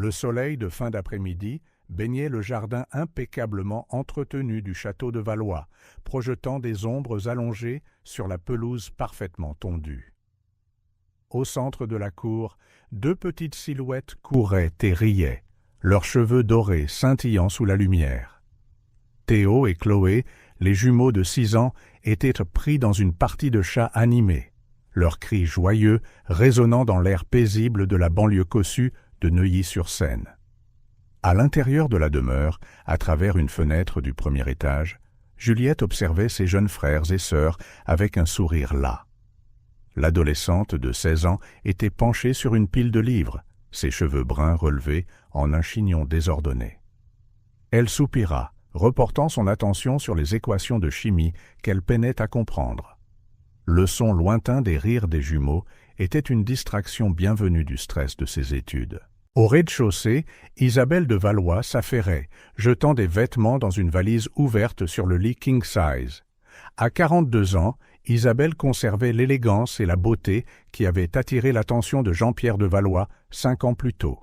Le soleil de fin d'après-midi baignait le jardin impeccablement entretenu du château de Valois, projetant des ombres allongées sur la pelouse parfaitement tondue. Au centre de la cour, deux petites silhouettes couraient et riaient, leurs cheveux dorés scintillant sous la lumière. Théo et Chloé, les jumeaux de 6 ans, étaient pris dans une partie de chat animée, leurs cris joyeux résonnant dans l'air paisible de la banlieue cossue de Neuilly-sur-Seine. À l'intérieur de la demeure, à travers une fenêtre du premier étage, Juliette observait ses jeunes frères et sœurs avec un sourire las. L'adolescente de 16 ans était penchée sur une pile de livres, ses cheveux bruns relevés en un chignon désordonné. Elle soupira, reportant son attention sur les équations de chimie qu'elle peinait à comprendre. Le son lointain des rires des jumeaux était une distraction bienvenue du stress de ses études. Au rez-de-chaussée, Isabelle de Valois s'affairait, jetant des vêtements dans une valise ouverte sur le lit king size. À 42 ans, Isabelle conservait l'élégance et la beauté qui avaient attiré l'attention de Jean-Pierre de Valois 5 ans plus tôt.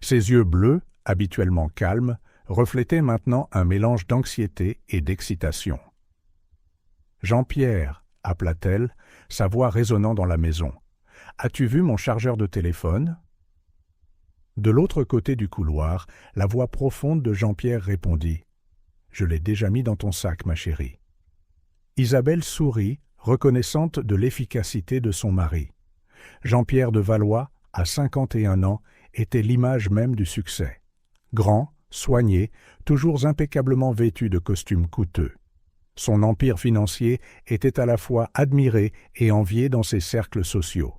Ses yeux bleus, habituellement calmes, reflétaient maintenant un mélange d'anxiété et d'excitation. « Jean-Pierre » appela-t-elle, sa voix résonnant dans la maison. « As-tu vu mon chargeur de téléphone ?» De l'autre côté du couloir, la voix profonde de Jean-Pierre répondit « Je l'ai déjà mis dans ton sac, ma chérie. » Isabelle sourit, reconnaissante de l'efficacité de son mari. Jean-Pierre de Valois, à 51 ans, était l'image même du succès. Grand, soigné, toujours impeccablement vêtu de costumes coûteux. Son empire financier était à la fois admiré et envié dans ses cercles sociaux.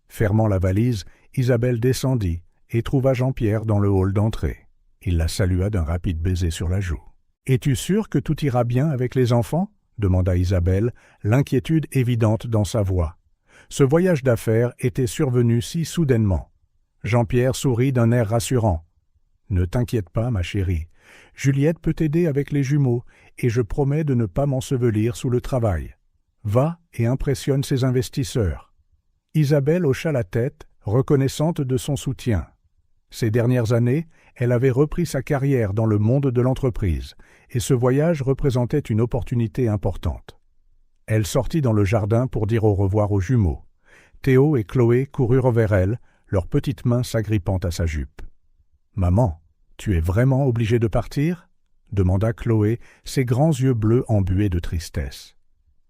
Fermant la valise, Isabelle descendit et trouva Jean-Pierre dans le hall d'entrée. Il la salua d'un rapide baiser sur la joue. « Es-tu sûr que tout ira bien avec les enfants ?» demanda Isabelle, l'inquiétude évidente dans sa voix. Ce voyage d'affaires était survenu si soudainement. Jean-Pierre sourit d'un air rassurant. « Ne t'inquiète pas, ma chérie. Juliette peut t'aider avec les jumeaux, et je promets de ne pas m'ensevelir sous le travail. Va et impressionne ses investisseurs. » Isabelle hocha la tête, reconnaissante de son soutien. Ces dernières années, elle avait repris sa carrière dans le monde de l'entreprise, et ce voyage représentait une opportunité importante. Elle sortit dans le jardin pour dire au revoir aux jumeaux. Théo et Chloé coururent vers elle, leurs petites mains s'agrippant à sa jupe. « Maman, tu es vraiment obligée de partir ?» demanda Chloé, ses grands yeux bleus embués de tristesse.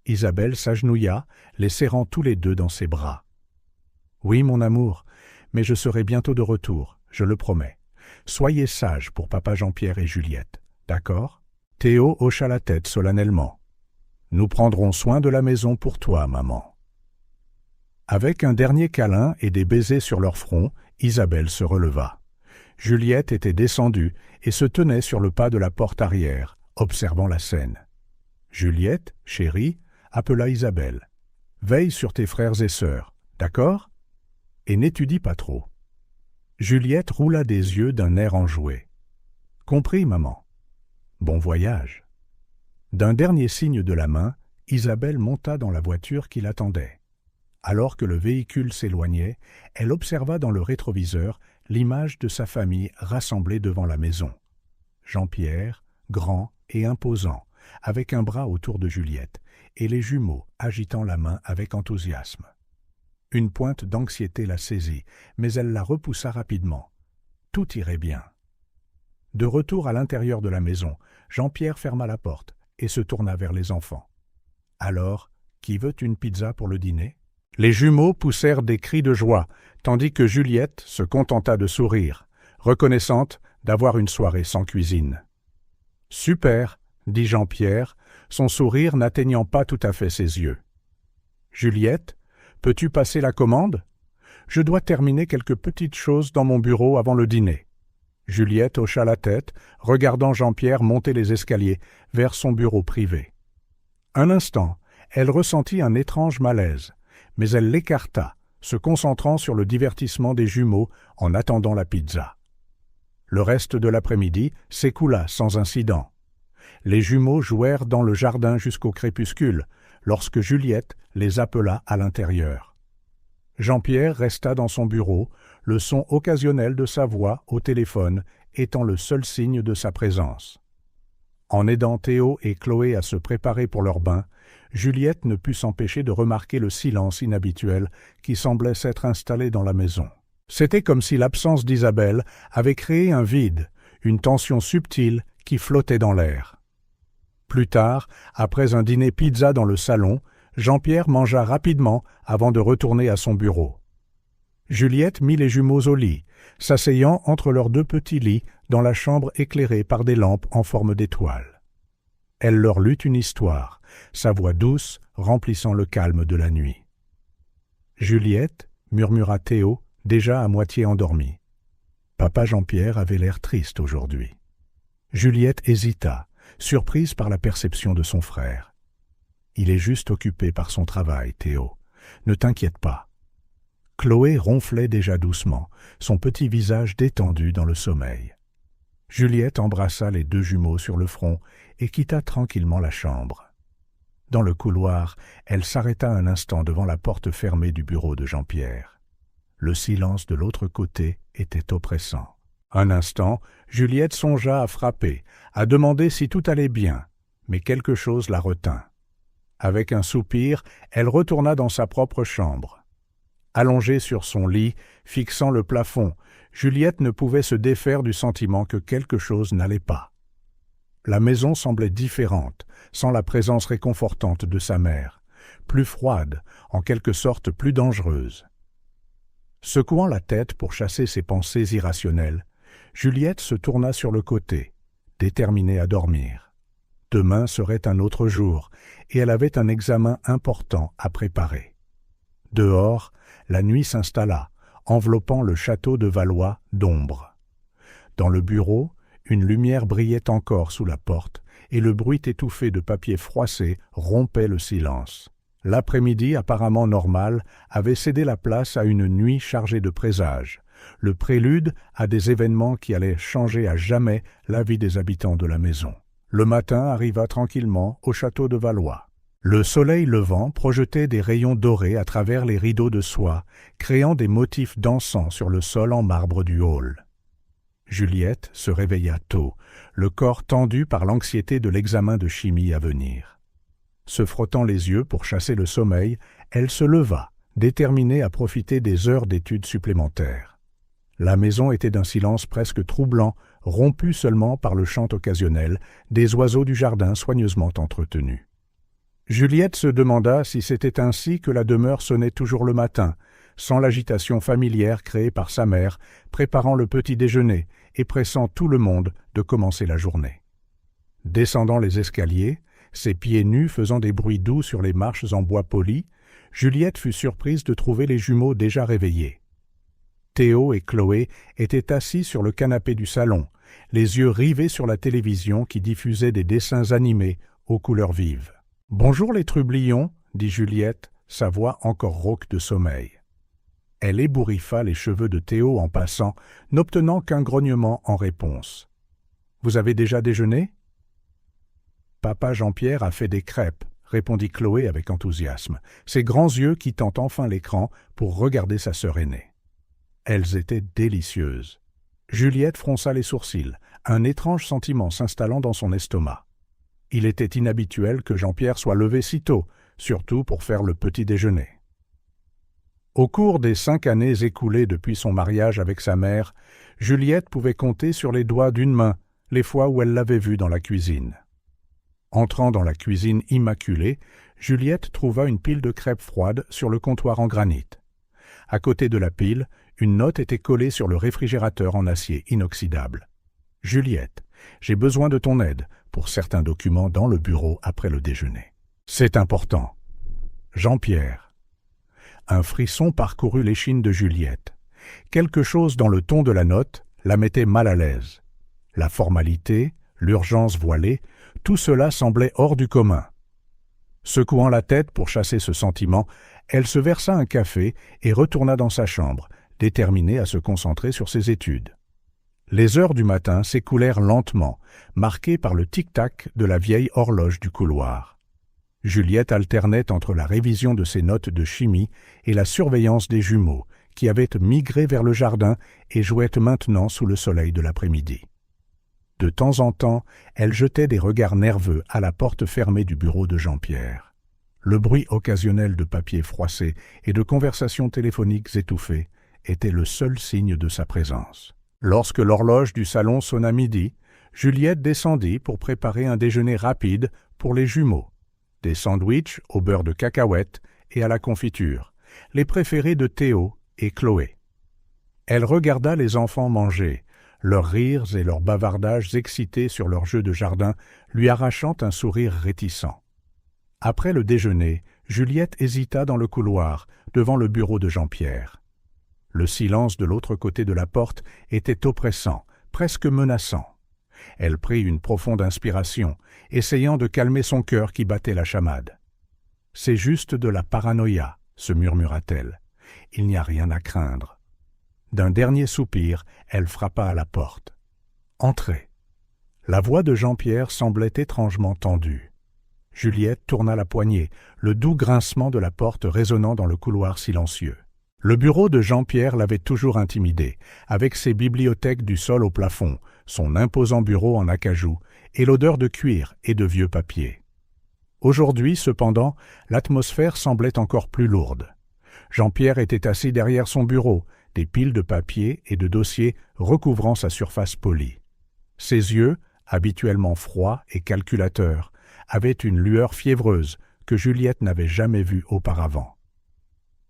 Isabelle s'agenouilla, les serrant tous les deux dans ses bras. « Oui, mon amour, mais je serai bientôt de retour, je le promets. Soyez sages pour papa Jean-Pierre et Juliette, d'accord ?» Théo hocha la tête solennellement. « Nous prendrons soin de la maison pour toi, maman. » Avec un dernier câlin et des baisers sur leur front, Isabelle se releva. Juliette était descendue et se tenait sur le pas de la porte arrière, observant la scène. « Juliette, chérie, » appela Isabelle. « Veille sur tes frères et sœurs, d'accord ? Et n'étudie pas trop. » Juliette roula des yeux d'un air enjoué. « Compris, maman. Bon voyage. » D'un dernier signe de la main, Isabelle monta dans la voiture qui l'attendait. Alors que le véhicule s'éloignait, elle observa dans le rétroviseur l'image de sa famille rassemblée devant la maison. Jean-Pierre, grand et imposant, avec un bras autour de Juliette, et les jumeaux agitant la main avec enthousiasme. Une pointe d'anxiété la saisit, mais elle la repoussa rapidement. Tout irait bien. De retour à l'intérieur de la maison, Jean-Pierre ferma la porte et se tourna vers les enfants. « Alors, qui veut une pizza pour le dîner ?» Les jumeaux poussèrent des cris de joie, tandis que Juliette se contenta de sourire, reconnaissante d'avoir une soirée sans cuisine. « Super !» dit Jean-Pierre, son sourire n'atteignant pas tout à fait ses yeux. « Juliette, peux-tu passer la commande ? Je dois terminer quelques petites choses dans mon bureau avant le dîner. » Juliette hocha la tête, regardant Jean-Pierre monter les escaliers vers son bureau privé. Un instant, elle ressentit un étrange malaise, mais elle l'écarta, se concentrant sur le divertissement des jumeaux en attendant la pizza. Le reste de l'après-midi s'écoula sans incident. Les jumeaux jouèrent dans le jardin jusqu'au crépuscule, lorsque Juliette les appela à l'intérieur. Jean-Pierre resta dans son bureau, le son occasionnel de sa voix au téléphone étant le seul signe de sa présence. En aidant Théo et Chloé à se préparer pour leur bain, Juliette ne put s'empêcher de remarquer le silence inhabituel qui semblait s'être installé dans la maison. C'était comme si l'absence d'Isabelle avait créé un vide, une tension subtile qui flottait dans l'air. Plus tard, après un dîner pizza dans le salon, Jean-Pierre mangea rapidement avant de retourner à son bureau. Juliette mit les jumeaux au lit, s'asseyant entre leurs deux petits lits dans la chambre éclairée par des lampes en forme d'étoiles. Elle leur lut une histoire, sa voix douce remplissant le calme de la nuit. « Juliette, » murmura Théo, déjà à moitié endormi. Papa Jean-Pierre avait l'air triste aujourd'hui. Juliette hésita, surprise par la perception de son frère. « Il est juste occupé par son travail, Théo. Ne t'inquiète pas. » Chloé ronflait déjà doucement, son petit visage détendu dans le sommeil. Juliette embrassa les deux jumeaux sur le front et quitta tranquillement la chambre. Dans le couloir, elle s'arrêta un instant devant la porte fermée du bureau de Jean-Pierre. Le silence de l'autre côté était oppressant. Un instant, Juliette songea à frapper, à demander si tout allait bien, mais quelque chose la retint. Avec un soupir, elle retourna dans sa propre chambre. Allongée sur son lit, fixant le plafond, Juliette ne pouvait se défaire du sentiment que quelque chose n'allait pas. La maison semblait différente, sans la présence réconfortante de sa mère, plus froide, en quelque sorte plus dangereuse. Secouant la tête pour chasser ses pensées irrationnelles, Juliette se tourna sur le côté, déterminée à dormir. Demain serait un autre jour, et elle avait un examen important à préparer. Dehors, la nuit s'installa, enveloppant le château de Valois d'ombre. Dans le bureau, une lumière brillait encore sous la porte, et le bruit étouffé de papier froissé rompait le silence. L'après-midi, apparemment normal, avait cédé la place à une nuit chargée de présages, le prélude à des événements qui allaient changer à jamais la vie des habitants de la maison. Le matin arriva tranquillement au château de Valois. Le soleil levant projetait des rayons dorés à travers les rideaux de soie, créant des motifs dansants sur le sol en marbre du hall. Juliette se réveilla tôt, le corps tendu par l'anxiété de l'examen de chimie à venir. Se frottant les yeux pour chasser le sommeil, elle se leva, déterminée à profiter des heures d'études supplémentaires. La maison était d'un silence presque troublant, rompu seulement par le chant occasionnel des oiseaux du jardin soigneusement entretenus. Juliette se demanda si c'était ainsi que la demeure sonnait toujours le matin, sans l'agitation familière créée par sa mère, préparant le petit déjeuner et pressant tout le monde de commencer la journée. Descendant les escaliers, ses pieds nus faisant des bruits doux sur les marches en bois poli, Juliette fut surprise de trouver les jumeaux déjà réveillés. Théo et Chloé étaient assis sur le canapé du salon, les yeux rivés sur la télévision qui diffusait des dessins animés aux couleurs vives. « Bonjour les trublions » dit Juliette, sa voix encore rauque de sommeil. Elle ébouriffa les cheveux de Théo en passant, n'obtenant qu'un grognement en réponse. « Vous avez déjà déjeuné ?»« Papa Jean-Pierre a fait des crêpes, » répondit Chloé avec enthousiasme, ses grands yeux quittant enfin l'écran pour regarder sa sœur aînée. Elles étaient délicieuses. Juliette fronça les sourcils, un étrange sentiment s'installant dans son estomac. Il était inhabituel que Jean-Pierre soit levé si tôt, surtout pour faire le petit déjeuner. Au cours des 5 années écoulées depuis son mariage avec sa mère, Juliette pouvait compter sur les doigts d'une main les fois où elle l'avait vu dans la cuisine. Entrant dans la cuisine immaculée, Juliette trouva une pile de crêpes froides sur le comptoir en granit. À côté de la pile, une note était collée sur le réfrigérateur en acier inoxydable. « Juliette, j'ai besoin de ton aide pour certains documents dans le bureau après le déjeuner. C'est important. Jean-Pierre. » Un frisson parcourut l'échine de Juliette. Quelque chose dans le ton de la note la mettait mal à l'aise. La formalité, l'urgence voilée, tout cela semblait hors du commun. Secouant la tête pour chasser ce sentiment, elle se versa un café et retourna dans sa chambre, déterminée à se concentrer sur ses études. Les heures du matin s'écoulèrent lentement, marquées par le tic-tac de la vieille horloge du couloir. Juliette alternait entre la révision de ses notes de chimie et la surveillance des jumeaux, qui avaient migré vers le jardin et jouaient maintenant sous le soleil de l'après-midi. De temps en temps, elle jetait des regards nerveux à la porte fermée du bureau de Jean-Pierre. Le bruit occasionnel de papier froissé et de conversations téléphoniques étouffées était le seul signe de sa présence. Lorsque l'horloge du salon sonna midi, Juliette descendit pour préparer un déjeuner rapide pour les jumeaux. Des sandwichs au beurre de cacahuètes et à la confiture, les préférés de Théo et Chloé. Elle regarda les enfants manger, leurs rires et leurs bavardages excités sur leurs jeux de jardin lui arrachant un sourire réticent. Après le déjeuner, Juliette hésita dans le couloir, devant le bureau de Jean-Pierre. Le silence de l'autre côté de la porte était oppressant, presque menaçant. Elle prit une profonde inspiration, essayant de calmer son cœur qui battait la chamade. « C'est juste de la paranoïa », se murmura-t-elle. « Il n'y a rien à craindre. » D'un dernier soupir, elle frappa à la porte. « Entrez !» La voix de Jean-Pierre semblait étrangement tendue. Juliette tourna la poignée, le doux grincement de la porte résonnant dans le couloir silencieux. Le bureau de Jean-Pierre l'avait toujours intimidé, avec ses bibliothèques du sol au plafond, son imposant bureau en acajou et l'odeur de cuir et de vieux papier. Aujourd'hui, cependant, l'atmosphère semblait encore plus lourde. Jean-Pierre était assis derrière son bureau, des piles de papier et de dossiers recouvrant sa surface polie. Ses yeux, habituellement froids et calculateurs, avaient une lueur fiévreuse que Juliette n'avait jamais vue auparavant.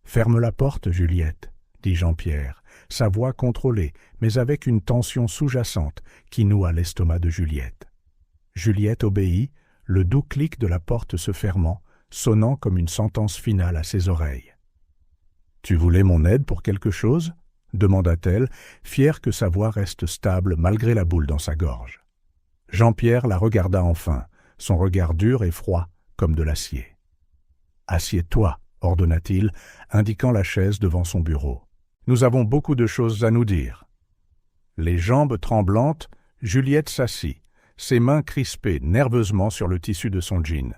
« Ferme la porte, Juliette, » dit Jean-Pierre, sa voix contrôlée, mais avec une tension sous-jacente qui noua l'estomac de Juliette. Juliette obéit, le doux clic de la porte se fermant, sonnant comme une sentence finale à ses oreilles. « Tu voulais mon aide pour quelque chose ?» demanda-t-elle, fière que sa voix reste stable malgré la boule dans sa gorge. Jean-Pierre la regarda enfin, son regard dur et froid comme de l'acier. « Assieds-toi » ordonna-t-il, indiquant la chaise devant son bureau. « Nous avons beaucoup de choses à nous dire. » Les jambes tremblantes, Juliette s'assit, ses mains crispées nerveusement sur le tissu de son jean.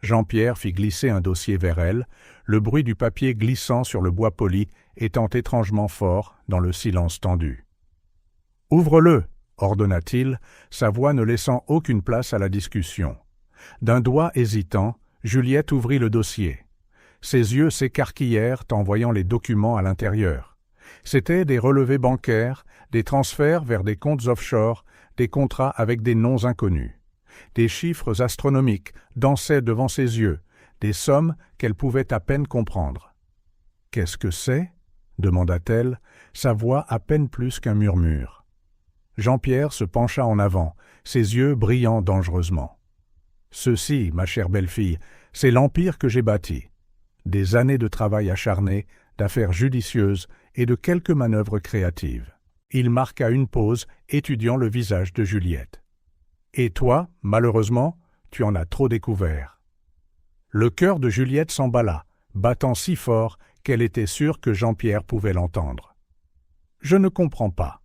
Jean-Pierre fit glisser un dossier vers elle, le bruit du papier glissant sur le bois poli étant étrangement fort dans le silence tendu. « Ouvre-le » ordonna-t-il, sa voix ne laissant aucune place à la discussion. D'un doigt hésitant, Juliette ouvrit le dossier. Ses yeux s'écarquillèrent en voyant les documents à l'intérieur. C'étaient des relevés bancaires, des transferts vers des comptes offshore, des contrats avec des noms inconnus. Des chiffres astronomiques dansaient devant ses yeux, des sommes qu'elle pouvait à peine comprendre. « Qu'est-ce que c'est » demanda-t-elle, sa voix à peine plus qu'un murmure. Jean-Pierre se pencha en avant, ses yeux brillant dangereusement. « Ceci, ma chère belle-fille, c'est l'empire que j'ai bâti. Des années de travail acharné, d'affaires judicieuses et de quelques manœuvres créatives. » Il marqua une pause, étudiant le visage de Juliette. « Et toi, malheureusement, tu en as trop découvert. » Le cœur de Juliette s'emballa, battant si fort qu'elle était sûre que Jean-Pierre pouvait l'entendre. « Je ne comprends pas. »«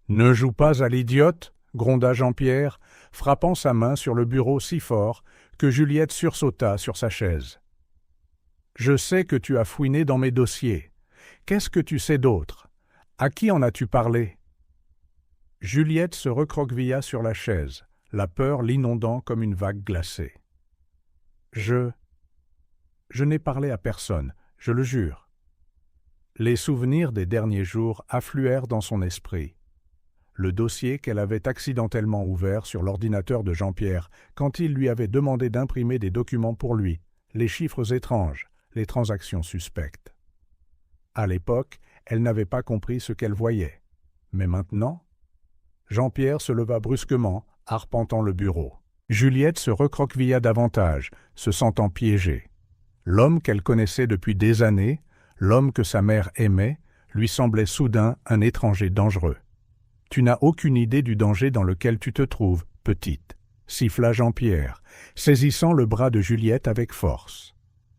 Ne joue pas à l'idiote » gronda Jean-Pierre, frappant sa main sur le bureau si fort que Juliette sursauta sur sa chaise. « Je sais que tu as fouiné dans mes dossiers. Qu'est-ce que tu sais d'autre? À qui en as-tu parlé ?» Juliette se recroquevilla sur la chaise, la peur l'inondant comme une vague glacée. « Je n'ai parlé à personne, je le jure. » Les souvenirs des derniers jours affluèrent dans son esprit. Le dossier qu'elle avait accidentellement ouvert sur l'ordinateur de Jean-Pierre quand il lui avait demandé d'imprimer des documents pour lui, les chiffres étranges, les transactions suspectes. À l'époque, elle n'avait pas compris ce qu'elle voyait. Mais maintenant? Jean-Pierre se leva brusquement, arpentant le bureau. Juliette se recroquevilla davantage, se sentant piégée. L'homme qu'elle connaissait depuis des années, l'homme que sa mère aimait, lui semblait soudain un étranger dangereux. « Tu n'as aucune idée du danger dans lequel tu te trouves, petite », siffla Jean-Pierre, saisissant le bras de Juliette avec force.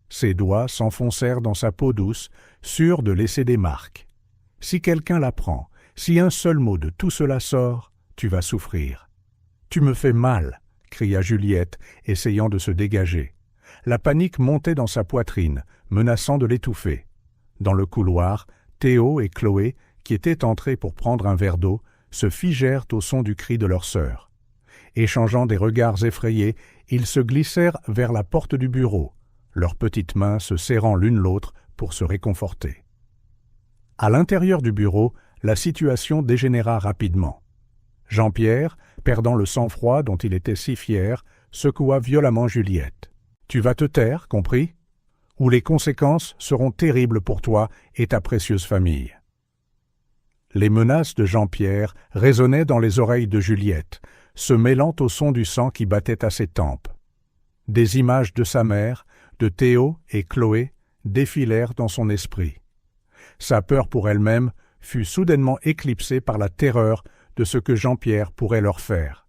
Ses doigts s'enfoncèrent dans sa peau douce, sûrs de laisser des marques. « Si quelqu'un l'apprend, si un seul mot de tout cela sort, tu vas souffrir. »« Tu me fais mal !» cria Juliette, essayant de se dégager. La panique montait dans sa poitrine, menaçant de l'étouffer. Dans le couloir, Théo et Chloé, qui étaient entrés pour prendre un verre d'eau, se figèrent au son du cri de leur sœur. Échangeant des regards effrayés, ils se glissèrent vers la porte du bureau, leurs petites mains se serrant l'une l'autre pour se réconforter. À l'intérieur du bureau, la situation dégénéra rapidement. Jean-Pierre, perdant le sang-froid dont il était si fier, secoua violemment Juliette. « Tu vas te taire, compris ? Ou les conséquences seront terribles pour toi et ta précieuse famille. » Les menaces de Jean-Pierre résonnaient dans les oreilles de Juliette, se mêlant au son du sang qui battait à ses tempes. Des images de sa mère, de Théo et Chloé défilèrent dans son esprit. Sa peur pour elle-même fut soudainement éclipsée par la terreur de ce que Jean-Pierre pourrait leur faire.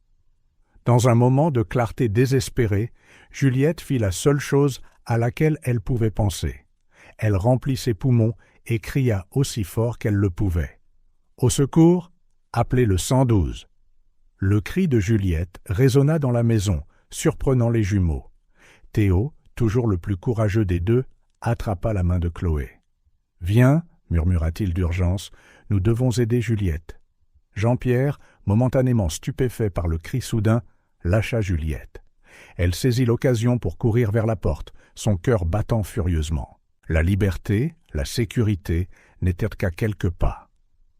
Dans un moment de clarté désespérée, Juliette fit la seule chose à laquelle elle pouvait penser. Elle remplit ses poumons et cria aussi fort qu'elle le pouvait. « Au secours, appelez le 112 !» Le cri de Juliette résonna dans la maison, surprenant les jumeaux. Théo, toujours le plus courageux des deux, attrapa la main de Chloé. « Viens !» murmura-t-il d'urgence, « nous devons aider Juliette. » Jean-Pierre, momentanément stupéfait par le cri soudain, lâcha Juliette. Elle saisit l'occasion pour courir vers la porte, son cœur battant furieusement. La liberté, la sécurité n'étaient qu'à quelques pas.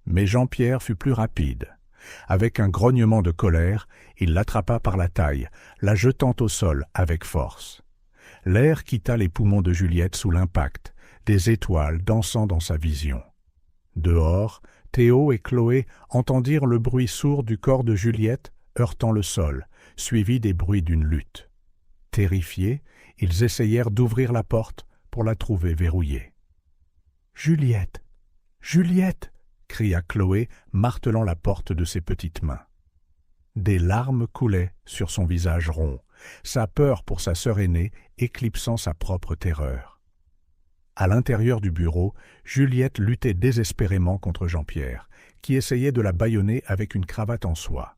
Mais Jean-Pierre fut plus rapide. Avec un grognement de colère, il l'attrapa par la taille, la jetant au sol avec force. L'air quitta les poumons de Juliette sous l'impact, des étoiles dansant dans sa vision. Dehors, Théo et Chloé entendirent le bruit sourd du corps de Juliette heurtant le sol, suivi des bruits d'une lutte. Terrifiés, ils essayèrent d'ouvrir la porte pour la trouver verrouillée. « Juliette! Juliette !» cria Chloé, martelant la porte de ses petites mains. Des larmes coulaient sur son visage rond, sa peur pour sa sœur aînée éclipsant sa propre terreur. À l'intérieur du bureau, Juliette luttait désespérément contre Jean-Pierre, qui essayait de la bâillonner avec une cravate en soie.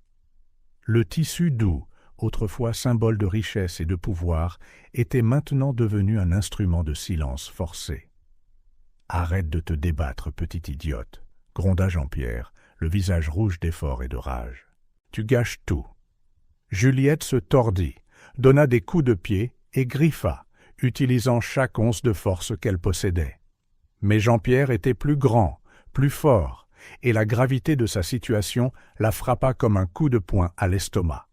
Le tissu doux, autrefois symbole de richesse et de pouvoir, était maintenant devenu un instrument de silence forcé. « Arrête de te débattre, petite idiote !» gronda Jean-Pierre, le visage rouge d'effort et de rage. « Tu gâches tout. » Juliette se tordit, donna des coups de pied et griffa, utilisant chaque once de force qu'elle possédait. Mais Jean-Pierre était plus grand, plus fort, et la gravité de sa situation la frappa comme un coup de poing à l'estomac.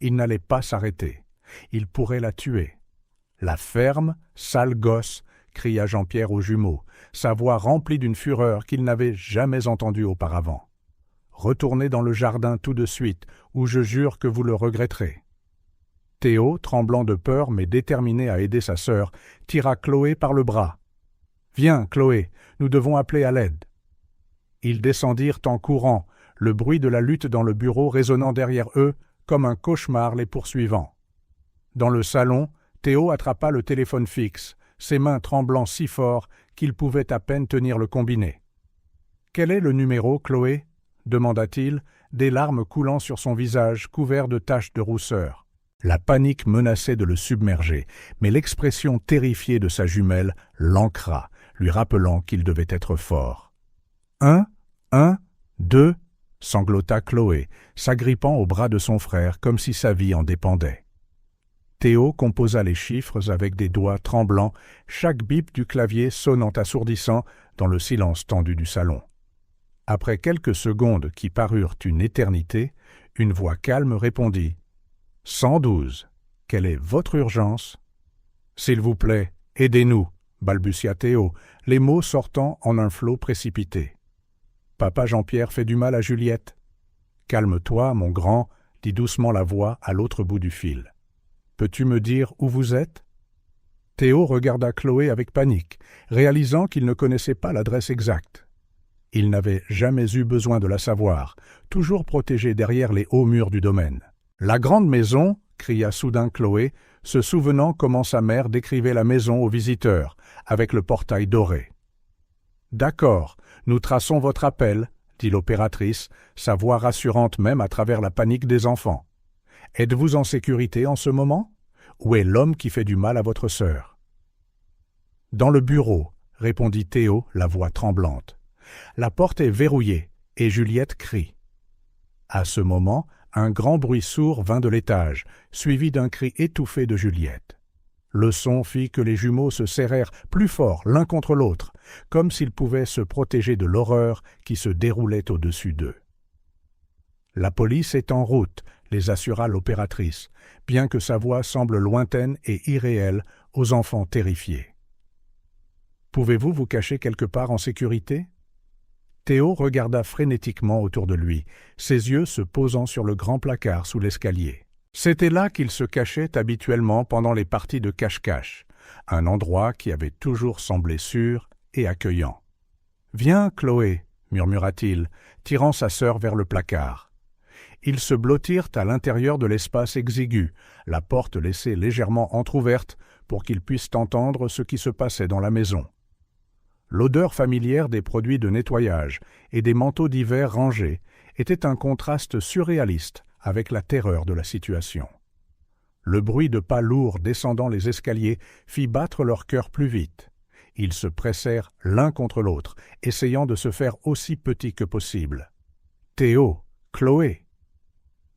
Il n'allait pas s'arrêter. Il pourrait la tuer. « La ferme, sale gosse !» cria Jean-Pierre aux jumeaux, sa voix remplie d'une fureur qu'il n'avait jamais entendue auparavant. « Retournez dans le jardin tout de suite, ou je jure que vous le regretterez. » Théo, tremblant de peur mais déterminé à aider sa sœur, tira Chloé par le bras. « Viens, Chloé, nous devons appeler à l'aide. » Ils descendirent en courant, le bruit de la lutte dans le bureau résonnant derrière eux comme un cauchemar les poursuivant. Dans le salon, Théo attrapa le téléphone fixe, ses mains tremblant si fort qu'il pouvait à peine tenir le combiné. « Quel est le numéro, Chloé ?» demanda-t-il, des larmes coulant sur son visage couvert de taches de rousseur. La panique menaçait de le submerger, mais l'expression terrifiée de sa jumelle l'ancra, lui rappelant qu'il devait être fort. « 1, 2 » sanglota Chloé, s'agrippant au bras de son frère comme si sa vie en dépendait. Théo composa les chiffres avec des doigts tremblants, chaque bip du clavier sonnant assourdissant dans le silence tendu du salon. Après quelques secondes qui parurent une éternité, une voix calme répondit « 112. Quelle est votre urgence ?»« S'il vous plaît, aidez-nous » balbutia Théo, les mots sortant en un flot précipité. « Papa Jean-Pierre fait du mal à Juliette. »« Calme-toi, mon grand, » dit doucement la voix à l'autre bout du fil. « Peux-tu me dire où vous êtes ?» Théo regarda Chloé avec panique, réalisant qu'il ne connaissait pas l'adresse exacte. Il n'avait jamais eu besoin de la savoir, toujours protégé derrière les hauts murs du domaine. « La grande maison !» cria soudain Chloé, se souvenant comment sa mère décrivait la maison aux visiteurs, avec le portail doré. « D'accord, nous traçons votre appel, » dit l'opératrice, sa voix rassurante même à travers la panique des enfants. « Êtes-vous en sécurité en ce moment ? Où est l'homme qui fait du mal à votre sœur ?» Dans le bureau, répondit Théo, la voix tremblante. La porte est verrouillée, et Juliette crie. À ce moment, un grand bruit sourd vint de l'étage, suivi d'un cri étouffé de Juliette. Le son fit que les jumeaux se serrèrent plus fort l'un contre l'autre, comme s'ils pouvaient se protéger de l'horreur qui se déroulait au-dessus d'eux. « La police est en route », les assura l'opératrice, bien que sa voix semble lointaine et irréelle aux enfants terrifiés. « Pouvez-vous vous cacher quelque part en sécurité ?» Théo regarda frénétiquement autour de lui, ses yeux se posant sur le grand placard sous l'escalier. C'était là qu'il se cachait habituellement pendant les parties de cache-cache, un endroit qui avait toujours semblé sûr et accueillant. « Viens, Chloé » murmura-t-il, tirant sa sœur vers le placard. Ils se blottirent à l'intérieur de l'espace exigu, la porte laissée légèrement entr'ouverte pour qu'ils puissent entendre ce qui se passait dans la maison. L'odeur familière des produits de nettoyage et des manteaux d'hiver rangés était un contraste surréaliste avec la terreur de la situation. Le bruit de pas lourds descendant les escaliers fit battre leur cœur plus vite. Ils se pressèrent l'un contre l'autre, essayant de se faire aussi petits que possible. « Théo, Chloé !»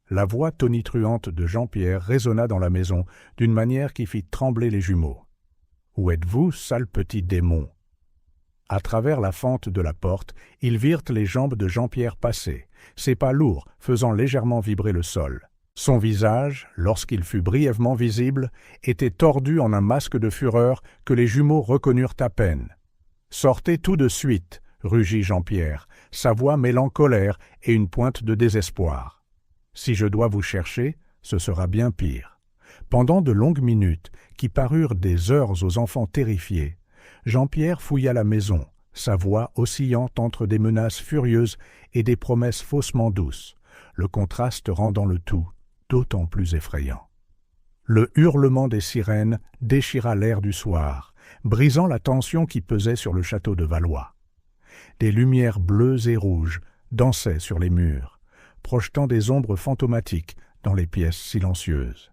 La voix tonitruante de Jean-Pierre résonna dans la maison d'une manière qui fit trembler les jumeaux. « Où êtes-vous, sale petit démon ?» À travers la fente de la porte, ils virent les jambes de Jean-Pierre passer, ses pas lourds faisant légèrement vibrer le sol. Son visage, lorsqu'il fut brièvement visible, était tordu en un masque de fureur que les jumeaux reconnurent à peine. « Sortez tout de suite !» rugit Jean-Pierre, sa voix mêlant colère et une pointe de désespoir. « Si je dois vous chercher, ce sera bien pire. » Pendant de longues minutes, qui parurent des heures aux enfants terrifiés, Jean-Pierre fouilla la maison, sa voix oscillant entre des menaces furieuses et des promesses faussement douces, le contraste rendant le tout d'autant plus effrayant. Le hurlement des sirènes déchira l'air du soir, brisant la tension qui pesait sur le château de Valois. Des lumières bleues et rouges dansaient sur les murs, projetant des ombres fantomatiques dans les pièces silencieuses.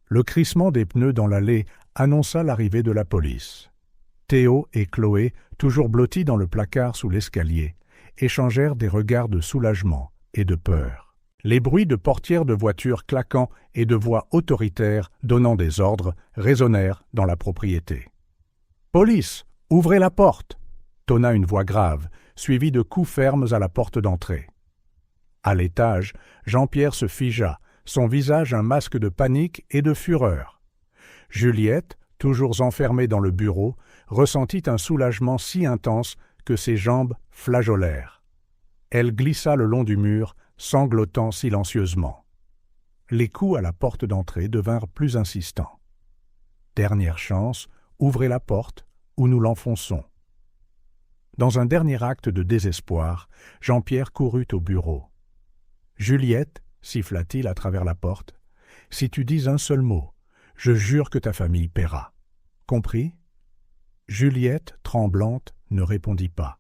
Le crissement des pneus dans l'allée annonça l'arrivée de la police. Théo et Chloé, toujours blottis dans le placard sous l'escalier, échangèrent des regards de soulagement et de peur. Les bruits de portières de voitures claquant et de voix autoritaires donnant des ordres résonnèrent dans la propriété. « Police, ouvrez la porte !» tonna une voix grave, suivie de coups fermes à la porte d'entrée. À l'étage, Jean-Pierre se figea, son visage un masque de panique et de fureur. Juliette, toujours enfermée dans le bureau, ressentit un soulagement si intense que ses jambes flageolèrent. Elle glissa le long du mur, sanglotant silencieusement. Les coups à la porte d'entrée devinrent plus insistants. « Dernière chance, ouvrez la porte ou nous l'enfonçons. » Dans un dernier acte de désespoir, Jean-Pierre courut au bureau. « Juliette, siffla-t-il à travers la porte, si tu dis un seul mot, je jure que ta famille paiera. Compris ?» Juliette, tremblante, ne répondit pas.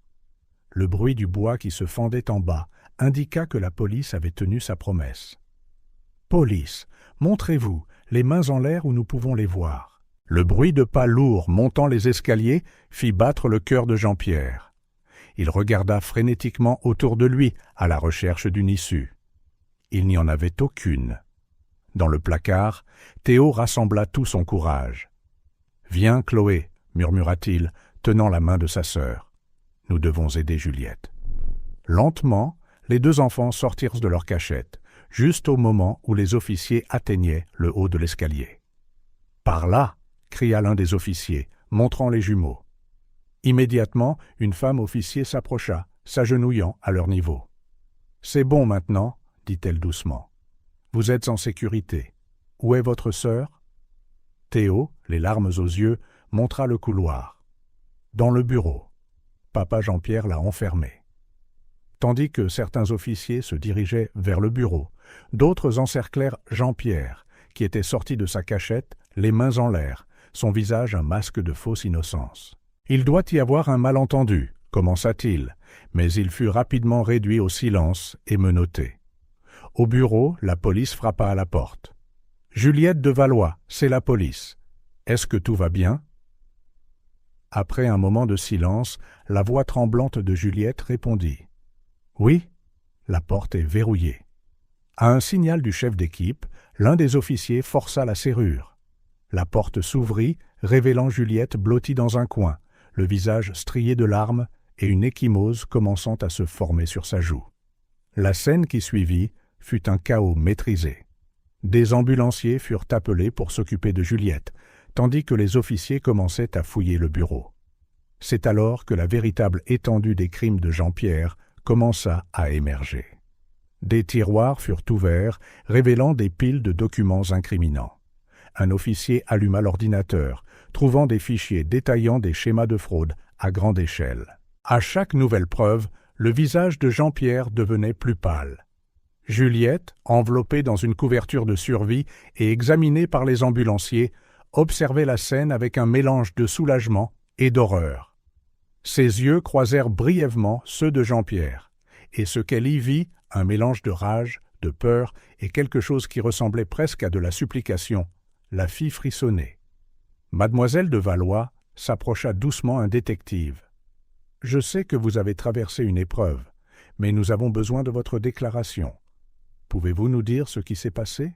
Le bruit du bois qui se fendait en bas indiqua que la police avait tenu sa promesse. « Police, montrez-vous, les mains en l'air où nous pouvons les voir. » Le bruit de pas lourds montant les escaliers fit battre le cœur de Jean-Pierre. Il regarda frénétiquement autour de lui à la recherche d'une issue. Il n'y en avait aucune. Dans le placard, Théo rassembla tout son courage. « Viens, Chloé !» murmura-t-il, tenant la main de sa sœur. « Nous devons aider Juliette. » Lentement, les deux enfants sortirent de leur cachette, juste au moment où les officiers atteignaient le haut de l'escalier. « Par là !» cria l'un des officiers, montrant les jumeaux. Immédiatement, une femme officier s'approcha, s'agenouillant à leur niveau. « C'est bon maintenant, » dit-elle doucement. « Vous êtes en sécurité. Où est votre sœur ?» Théo, les larmes aux yeux, montra le couloir. Dans le bureau. Papa Jean-Pierre l'a enfermé. Tandis que certains officiers se dirigeaient vers le bureau, d'autres encerclèrent Jean-Pierre, qui était sorti de sa cachette, les mains en l'air, son visage un masque de fausse innocence. « Il doit y avoir un malentendu, » commença-t-il, mais il fut rapidement réduit au silence et menotté. Au bureau, la police frappa à la porte. « Juliette de Valois, c'est la police. Est-ce que tout va bien ?» Après un moment de silence, la voix tremblante de Juliette répondit. « Oui, la porte est verrouillée. » À un signal du chef d'équipe, l'un des officiers força la serrure. La porte s'ouvrit, révélant Juliette blottie dans un coin, le visage strié de larmes et une ecchymose commençant à se former sur sa joue. La scène qui suivit fut un chaos maîtrisé. Des ambulanciers furent appelés pour s'occuper de Juliette, tandis que les officiers commençaient à fouiller le bureau. C'est alors que la véritable étendue des crimes de Jean-Pierre commença à émerger. Des tiroirs furent ouverts, révélant des piles de documents incriminants. Un officier alluma l'ordinateur, trouvant des fichiers détaillant des schémas de fraude à grande échelle. À chaque nouvelle preuve, le visage de Jean-Pierre devenait plus pâle. Juliette, enveloppée dans une couverture de survie et examinée par les ambulanciers, observait la scène avec un mélange de soulagement et d'horreur. Ses yeux croisèrent brièvement ceux de Jean-Pierre, et ce qu'elle y vit, un mélange de rage, de peur et quelque chose qui ressemblait presque à de la supplication, la fit frissonner. Mademoiselle de Valois s'approcha doucement un détective. « Je sais que vous avez traversé une épreuve, mais nous avons besoin de votre déclaration. Pouvez-vous nous dire ce qui s'est passé ?»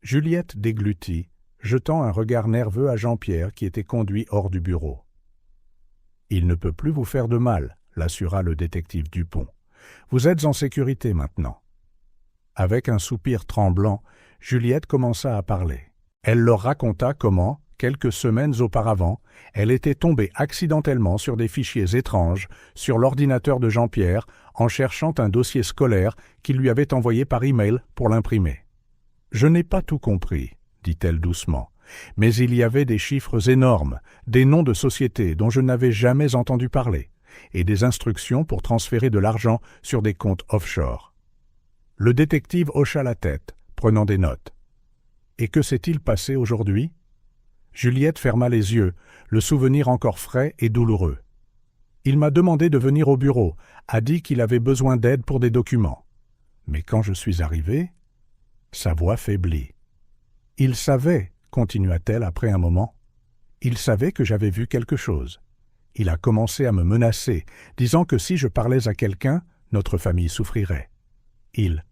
Juliette déglutit, jetant un regard nerveux à Jean-Pierre qui était conduit hors du bureau. « Il ne peut plus vous faire de mal, » l'assura le détective Dupont. « Vous êtes en sécurité maintenant. » Avec un soupir tremblant, Juliette commença à parler. Elle leur raconta comment, quelques semaines auparavant, elle était tombée accidentellement sur des fichiers étranges sur l'ordinateur de Jean-Pierre en cherchant un dossier scolaire qu'il lui avait envoyé par email pour l'imprimer. « Je n'ai pas tout compris, » dit-elle doucement, « mais il y avait des chiffres énormes, des noms de sociétés dont je n'avais jamais entendu parler, et des instructions pour transférer de l'argent sur des comptes offshore. » Le détective hocha la tête, prenant des notes. « Et que s'est-il passé aujourd'hui ?» Juliette ferma les yeux, le souvenir encore frais et douloureux. « Il m'a demandé de venir au bureau, a dit qu'il avait besoin d'aide pour des documents. Mais quand je suis arrivée... » Sa voix faiblit. « Il savait, » continua-t-elle après un moment, « il savait que j'avais vu quelque chose. Il a commencé à me menacer, disant que si je parlais à quelqu'un, notre famille souffrirait. Il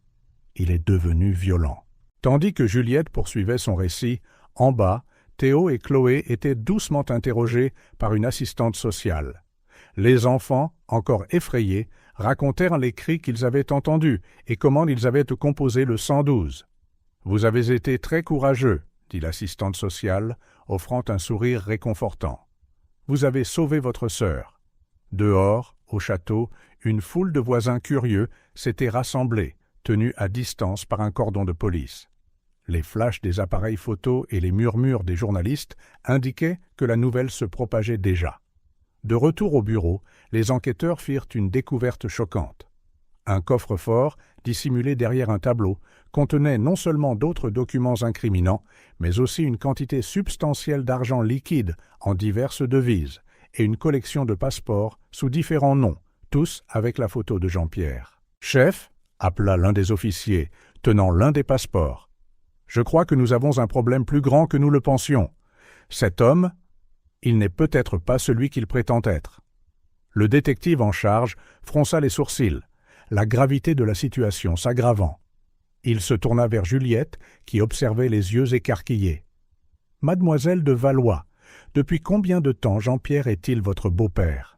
est devenu violent. » Tandis que Juliette poursuivait son récit, en bas, Théo et Chloé étaient doucement interrogés par une assistante sociale. Les enfants, encore effrayés, racontèrent les cris qu'ils avaient entendus et comment ils avaient composé le 112. « Vous avez été très courageux, » dit l'assistante sociale, offrant un sourire réconfortant. « Vous avez sauvé votre sœur. » Dehors, au château, une foule de voisins curieux s'était rassemblée, tenus à distance par un cordon de police. Les flashs des appareils photos et les murmures des journalistes indiquaient que la nouvelle se propageait déjà. De retour au bureau, les enquêteurs firent une découverte choquante. Un coffre-fort, dissimulé derrière un tableau, contenait non seulement d'autres documents incriminants, mais aussi une quantité substantielle d'argent liquide en diverses devises et une collection de passeports sous différents noms, tous avec la photo de Jean-Pierre. « Chef » appela l'un des officiers, tenant l'un des passeports. « Je crois que nous avons un problème plus grand que nous le pensions. Cet homme, il n'est peut-être pas celui qu'il prétend être. » Le détective en charge fronça les sourcils, la gravité de la situation s'aggravant. Il se tourna vers Juliette, qui observait les yeux écarquillés. « Mademoiselle de Valois, depuis combien de temps Jean-Pierre est-il votre beau-père »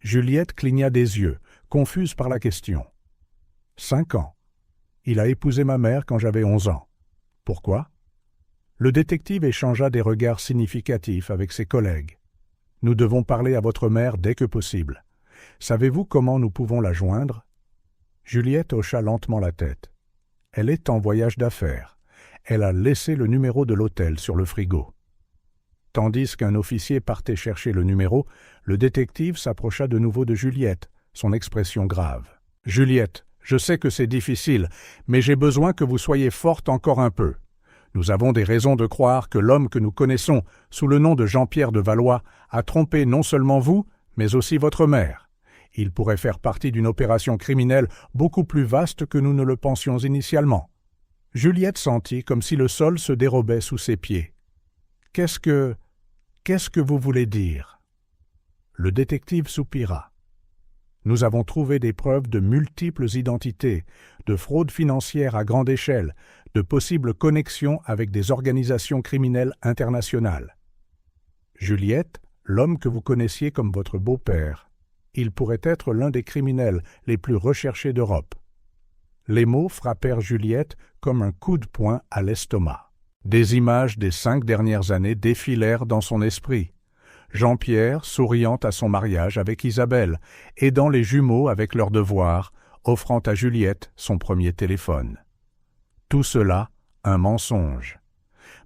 Juliette cligna des yeux, confuse par la question. « 5 ans. Il a épousé ma mère quand j'avais 11 ans. Pourquoi » Le détective échangea des regards significatifs avec ses collègues. « Nous devons parler à votre mère dès que possible. Savez-vous comment nous pouvons la joindre » Juliette hocha lentement la tête. « Elle est en voyage d'affaires. Elle a laissé le numéro de l'hôtel sur le frigo. » Tandis qu'un officier partait chercher le numéro, le détective s'approcha de nouveau de Juliette, son expression grave. « Juliette, je sais que c'est difficile, mais j'ai besoin que vous soyez forte encore un peu. Nous avons des raisons de croire que l'homme que nous connaissons, sous le nom de Jean-Pierre de Valois, a trompé non seulement vous, mais aussi votre mère. Il pourrait faire partie d'une opération criminelle beaucoup plus vaste que nous ne le pensions initialement. » Juliette sentit comme si le sol se dérobait sous ses pieds. « Qu'est-ce que vous voulez dire » Le détective soupira. Nous avons trouvé des preuves de multiples identités, de fraude financière à grande échelle, de possibles connexions avec des organisations criminelles internationales. Juliette, l'homme que vous connaissiez comme votre beau-père, il pourrait être l'un des criminels les plus recherchés d'Europe. Les mots frappèrent Juliette comme un coup de poing à l'estomac. Des images des 5 dernières années défilèrent dans son esprit. Jean-Pierre, souriant à son mariage avec Isabelle, aidant les jumeaux avec leurs devoirs, offrant à Juliette son premier téléphone. Tout cela, un mensonge.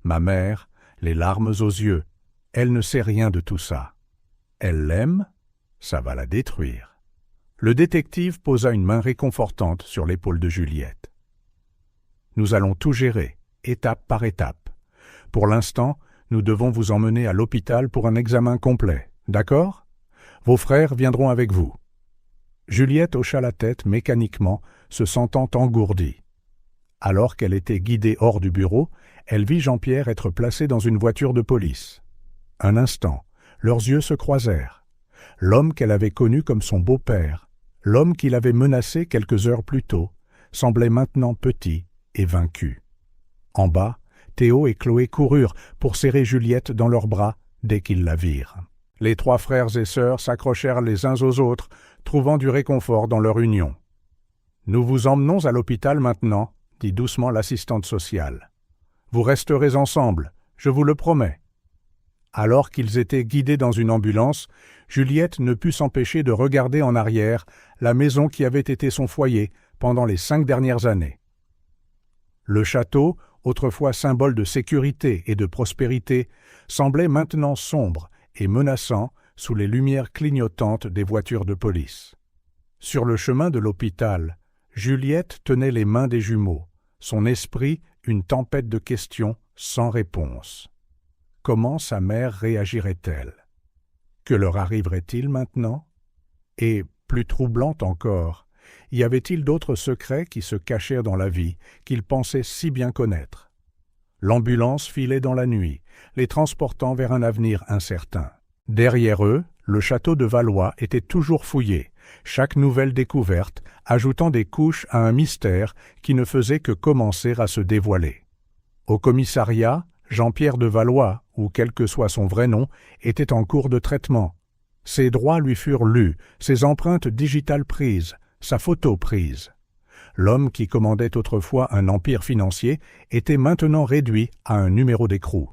Ma mère, les larmes aux yeux, elle ne sait rien de tout ça. Elle l'aime, ça va la détruire. Le détective posa une main réconfortante sur l'épaule de Juliette. Nous allons tout gérer, étape par étape. Pour l'instant, nous devons vous emmener à l'hôpital pour un examen complet, d'accord? Vos frères viendront avec vous. Juliette hocha la tête mécaniquement, se sentant engourdie. Alors qu'elle était guidée hors du bureau, elle vit Jean-Pierre être placé dans une voiture de police. Un instant, leurs yeux se croisèrent. L'homme qu'elle avait connu comme son beau-père, l'homme qui l'avait menacé quelques heures plus tôt, semblait maintenant petit et vaincu. En bas, Théo et Chloé coururent pour serrer Juliette dans leurs bras dès qu'ils la virent. Les 3 frères et sœurs s'accrochèrent les uns aux autres, trouvant du réconfort dans leur union. « Nous vous emmenons à l'hôpital maintenant, » dit doucement l'assistante sociale. « Vous resterez ensemble, je vous le promets. » Alors qu'ils étaient guidés dans une ambulance, Juliette ne put s'empêcher de regarder en arrière la maison qui avait été son foyer pendant les 5 dernières années. Le château, autrefois symbole de sécurité et de prospérité, semblait maintenant sombre et menaçant sous les lumières clignotantes des voitures de police. Sur le chemin de l'hôpital, Juliette tenait les mains des jumeaux, son esprit une tempête de questions sans réponse. Comment sa mère réagirait-elle? Que leur arriverait-il maintenant? Et, plus troublant encore, y avait-il d'autres secrets qui se cachèrent dans la vie, qu'ils pensaient si bien connaître? L'ambulance filait dans la nuit, les transportant vers un avenir incertain. Derrière eux, le château de Valois était toujours fouillé, chaque nouvelle découverte ajoutant des couches à un mystère qui ne faisait que commencer à se dévoiler. Au commissariat, Jean-Pierre de Valois, ou quel que soit son vrai nom, était en cours de traitement. Ses droits lui furent lus, ses empreintes digitales prises, sa photo prise. L'homme qui commandait autrefois un empire financier était maintenant réduit à un numéro d'écrou.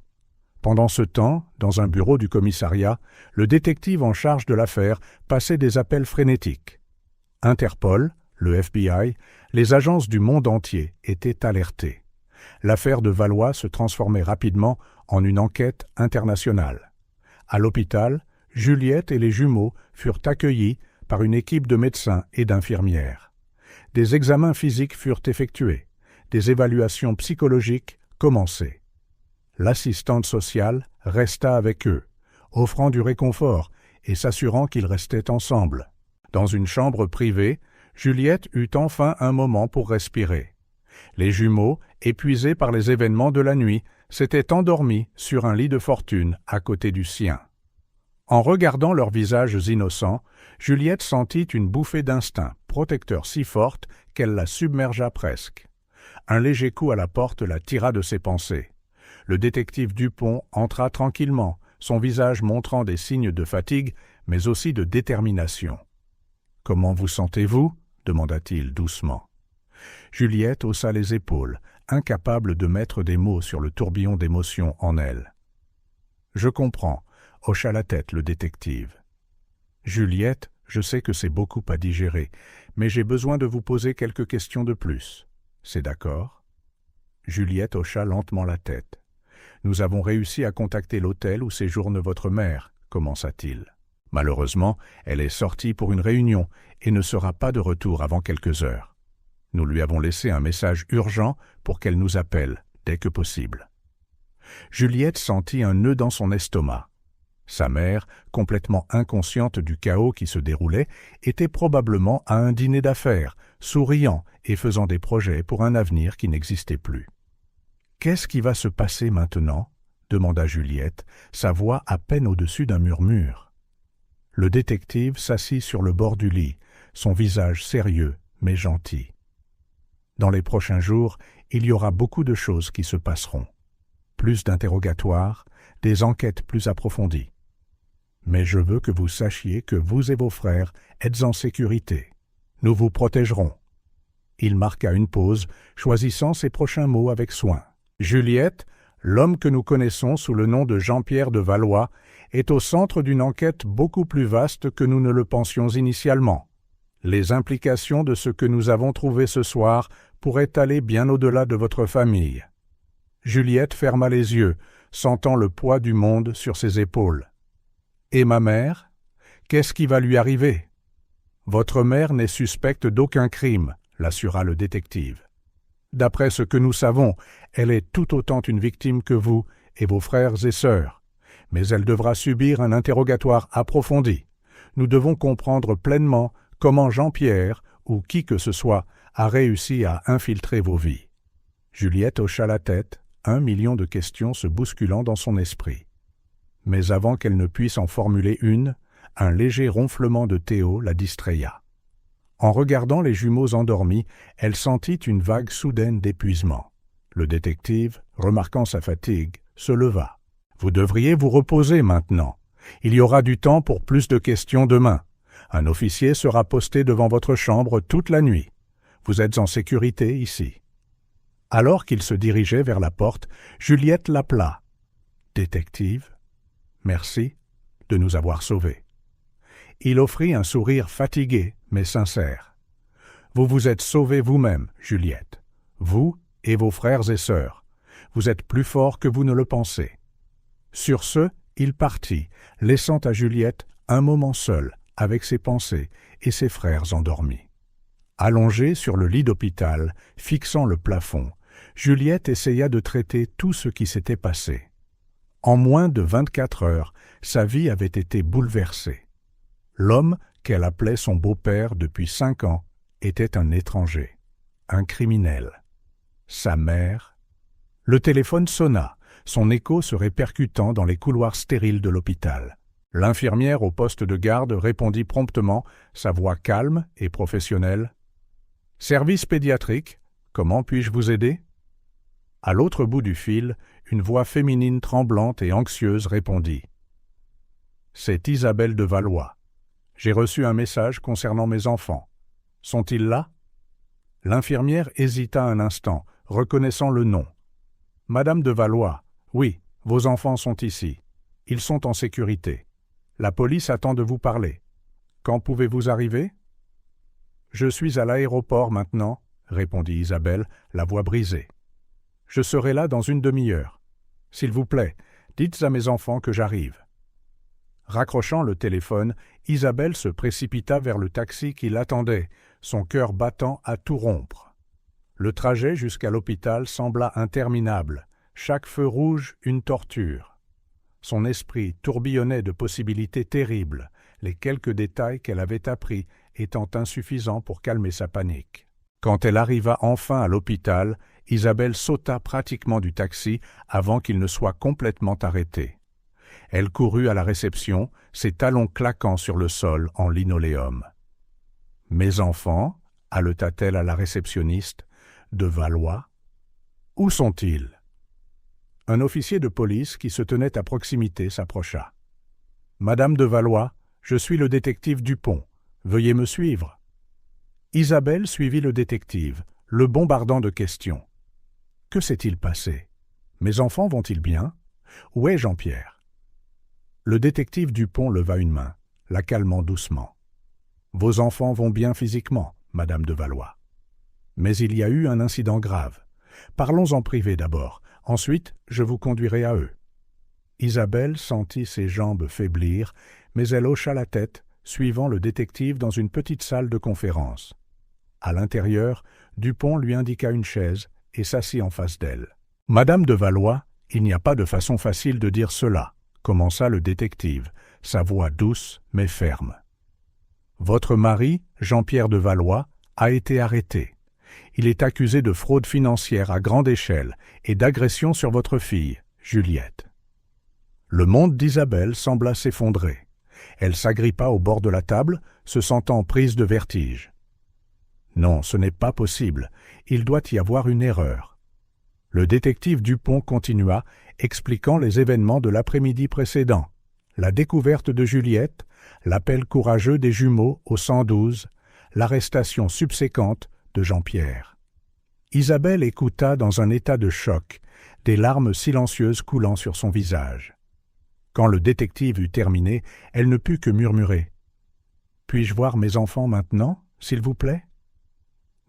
Pendant ce temps, dans un bureau du commissariat, le détective en charge de l'affaire passait des appels frénétiques. Interpol, le FBI, les agences du monde entier étaient alertées. L'affaire de Valois se transformait rapidement en une enquête internationale. À l'hôpital, Juliette et les jumeaux furent accueillis par une équipe de médecins et d'infirmières. Des examens physiques furent effectués, des évaluations psychologiques commencées. L'assistante sociale resta avec eux, offrant du réconfort et s'assurant qu'ils restaient ensemble. Dans une chambre privée, Juliette eut enfin un moment pour respirer. Les jumeaux, épuisés par les événements de la nuit, s'étaient endormis sur un lit de fortune à côté du sien. En regardant leurs visages innocents, Juliette sentit une bouffée d'instinct protecteur si forte qu'elle la submergea presque. Un léger coup à la porte la tira de ses pensées. Le détective Dupont entra tranquillement, son visage montrant des signes de fatigue, mais aussi de détermination. « Comment vous sentez-vous » demanda-t-il doucement. Juliette haussa les épaules, incapable de mettre des mots sur le tourbillon d'émotions en elle. « Je comprends », hocha la tête le détective. « Juliette, je sais que c'est beaucoup à digérer, mais j'ai besoin de vous poser quelques questions de plus. C'est d'accord ?» Juliette hocha lentement la tête. « Nous avons réussi à contacter l'hôtel où séjourne votre mère, » commença-t-il. « Malheureusement, elle est sortie pour une réunion et ne sera pas de retour avant quelques heures. Nous lui avons laissé un message urgent pour qu'elle nous appelle dès que possible. » Juliette sentit un nœud dans son estomac. Sa mère, complètement inconsciente du chaos qui se déroulait, était probablement à un dîner d'affaires, souriant et faisant des projets pour un avenir qui n'existait plus. « Qu'est-ce qui va se passer maintenant » demanda Juliette, sa voix à peine au-dessus d'un murmure. Le détective s'assit sur le bord du lit, son visage sérieux mais gentil. Dans les prochains jours, il y aura beaucoup de choses qui se passeront. Plus d'interrogatoires, des enquêtes plus approfondies. Mais je veux que vous sachiez que vous et vos frères êtes en sécurité. Nous vous protégerons. Il marqua une pause, choisissant ses prochains mots avec soin. Juliette, l'homme que nous connaissons sous le nom de Jean-Pierre de Valois, est au centre d'une enquête beaucoup plus vaste que nous ne le pensions initialement. Les implications de ce que nous avons trouvé ce soir pourraient aller bien au-delà de votre famille. Juliette ferma les yeux, sentant le poids du monde sur ses épaules. « Et ma mère? Qu'est-ce qui va lui arriver? » « Votre mère n'est suspecte d'aucun crime, » l'assura le détective. « D'après ce que nous savons, elle est tout autant une victime que vous et vos frères et sœurs. Mais elle devra subir un interrogatoire approfondi. Nous devons comprendre pleinement comment Jean-Pierre, ou qui que ce soit, a réussi à infiltrer vos vies. » Juliette hocha la tête, 1 million de questions se bousculant dans son esprit. Mais avant qu'elle ne puisse en formuler une, un léger ronflement de Théo la distraya. En regardant les jumeaux endormis, elle sentit une vague soudaine d'épuisement. Le détective, remarquant sa fatigue, se leva. « Vous devriez vous reposer maintenant. Il y aura du temps pour plus de questions demain. Un officier sera posté devant votre chambre toute la nuit. Vous êtes en sécurité ici. » Alors qu'il se dirigeait vers la porte, Juliette l'appela. « Détective, merci de nous avoir sauvés. » Il offrit un sourire fatigué, mais sincère. « Vous vous êtes sauvée vous-même, Juliette. Vous et vos frères et sœurs. Vous êtes plus forts que vous ne le pensez. » Sur ce, il partit, laissant à Juliette un moment seule, avec ses pensées et ses frères endormis. Allongée sur le lit d'hôpital, fixant le plafond, Juliette essaya de traiter tout ce qui s'était passé. En moins de 24 heures, sa vie avait été bouleversée. L'homme qu'elle appelait son beau-père depuis 5 ans était un étranger, un criminel. Sa mère... Le téléphone sonna, son écho se répercutant dans les couloirs stériles de l'hôpital. L'infirmière au poste de garde répondit promptement, sa voix calme et professionnelle. « Service pédiatrique, comment puis-je vous aider ?» À l'autre bout du fil, une voix féminine tremblante et anxieuse répondit. « C'est Isabelle de Valois. J'ai reçu un message concernant mes enfants. Sont-ils là ?» L'infirmière hésita un instant, reconnaissant le nom. « Madame de Valois, oui, vos enfants sont ici. Ils sont en sécurité. La police attend de vous parler. Quand pouvez-vous arriver ?»« Je suis à l'aéroport maintenant, » répondit Isabelle, la voix brisée. « Je serai là dans une demi-heure. S'il vous plaît, dites à mes enfants que j'arrive. » Raccrochant le téléphone, Isabelle se précipita vers le taxi qui l'attendait, son cœur battant à tout rompre. Le trajet jusqu'à l'hôpital sembla interminable, chaque feu rouge une torture. Son esprit tourbillonnait de possibilités terribles, les quelques détails qu'elle avait appris étant insuffisants pour calmer sa panique. Quand elle arriva enfin à l'hôpital, Isabelle sauta pratiquement du taxi avant qu'il ne soit complètement arrêté. Elle courut à la réception, ses talons claquant sur le sol en linoléum. « Mes enfants » haleta-t-elle à la réceptionniste, « de Valois. Où sont-ils » Un officier de police qui se tenait à proximité s'approcha. « Madame de Valois, je suis le détective Dupont. Veuillez me suivre. » Isabelle suivit le détective, le bombardant de questions. « Que s'est-il passé? Mes enfants vont-ils bien? Où est Jean-Pierre » Le détective Dupont leva une main, la calmant doucement. « Vos enfants vont bien physiquement, Madame de Valois. Mais il y a eu un incident grave. Parlons en privé d'abord, ensuite je vous conduirai à eux. » Isabelle sentit ses jambes faiblir, mais elle hocha la tête, suivant le détective dans une petite salle de conférence. À l'intérieur, Dupont lui indiqua une chaise et s'assit en face d'elle. « Madame de Valois, il n'y a pas de façon facile de dire cela. » commença le détective, sa voix douce mais ferme. « Votre mari, Jean-Pierre de Valois, a été arrêté. Il est accusé de fraude financière à grande échelle et d'agression sur votre fille, Juliette. » Le monde d'Isabelle sembla s'effondrer. Elle s'agrippa au bord de la table, se sentant prise de vertige. Non, ce n'est pas possible. Il doit y avoir une erreur. Le détective Dupont continua, expliquant les événements de l'après-midi précédent. La découverte de Juliette, l'appel courageux des jumeaux au 112, l'arrestation subséquente de Jean-Pierre. Isabelle écouta dans un état de choc, des larmes silencieuses coulant sur son visage. Quand le détective eut terminé, elle ne put que murmurer. « Puis-je voir mes enfants maintenant, s'il vous plaît ?»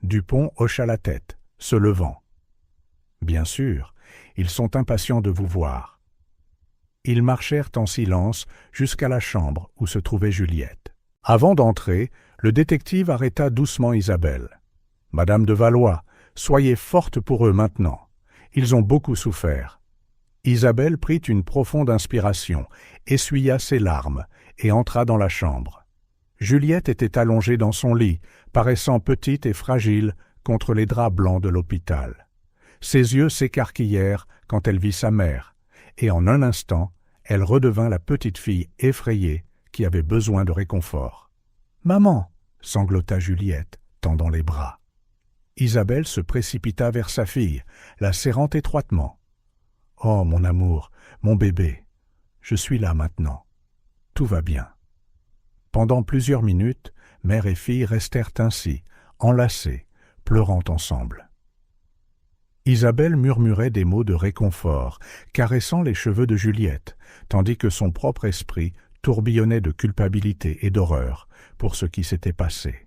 Dupont hocha la tête, se levant. « Bien sûr, ils sont impatients de vous voir. » Ils marchèrent en silence jusqu'à la chambre où se trouvait Juliette. Avant d'entrer, le détective arrêta doucement Isabelle. « Madame de Valois, soyez forte pour eux maintenant. Ils ont beaucoup souffert. » Isabelle prit une profonde inspiration, essuya ses larmes et entra dans la chambre. Juliette était allongée dans son lit, paraissant petite et fragile contre les draps blancs de l'hôpital. Ses yeux s'écarquillèrent quand elle vit sa mère, et en un instant, elle redevint la petite fille effrayée qui avait besoin de réconfort. « Maman !» sanglota Juliette, tendant les bras. Isabelle se précipita vers sa fille, la serrant étroitement. « Oh, mon amour, mon bébé, je suis là maintenant. Tout va bien. » Pendant plusieurs minutes, mère et fille restèrent ainsi, enlacées, pleurant ensemble. Isabelle murmurait des mots de réconfort, caressant les cheveux de Juliette, tandis que son propre esprit tourbillonnait de culpabilité et d'horreur pour ce qui s'était passé.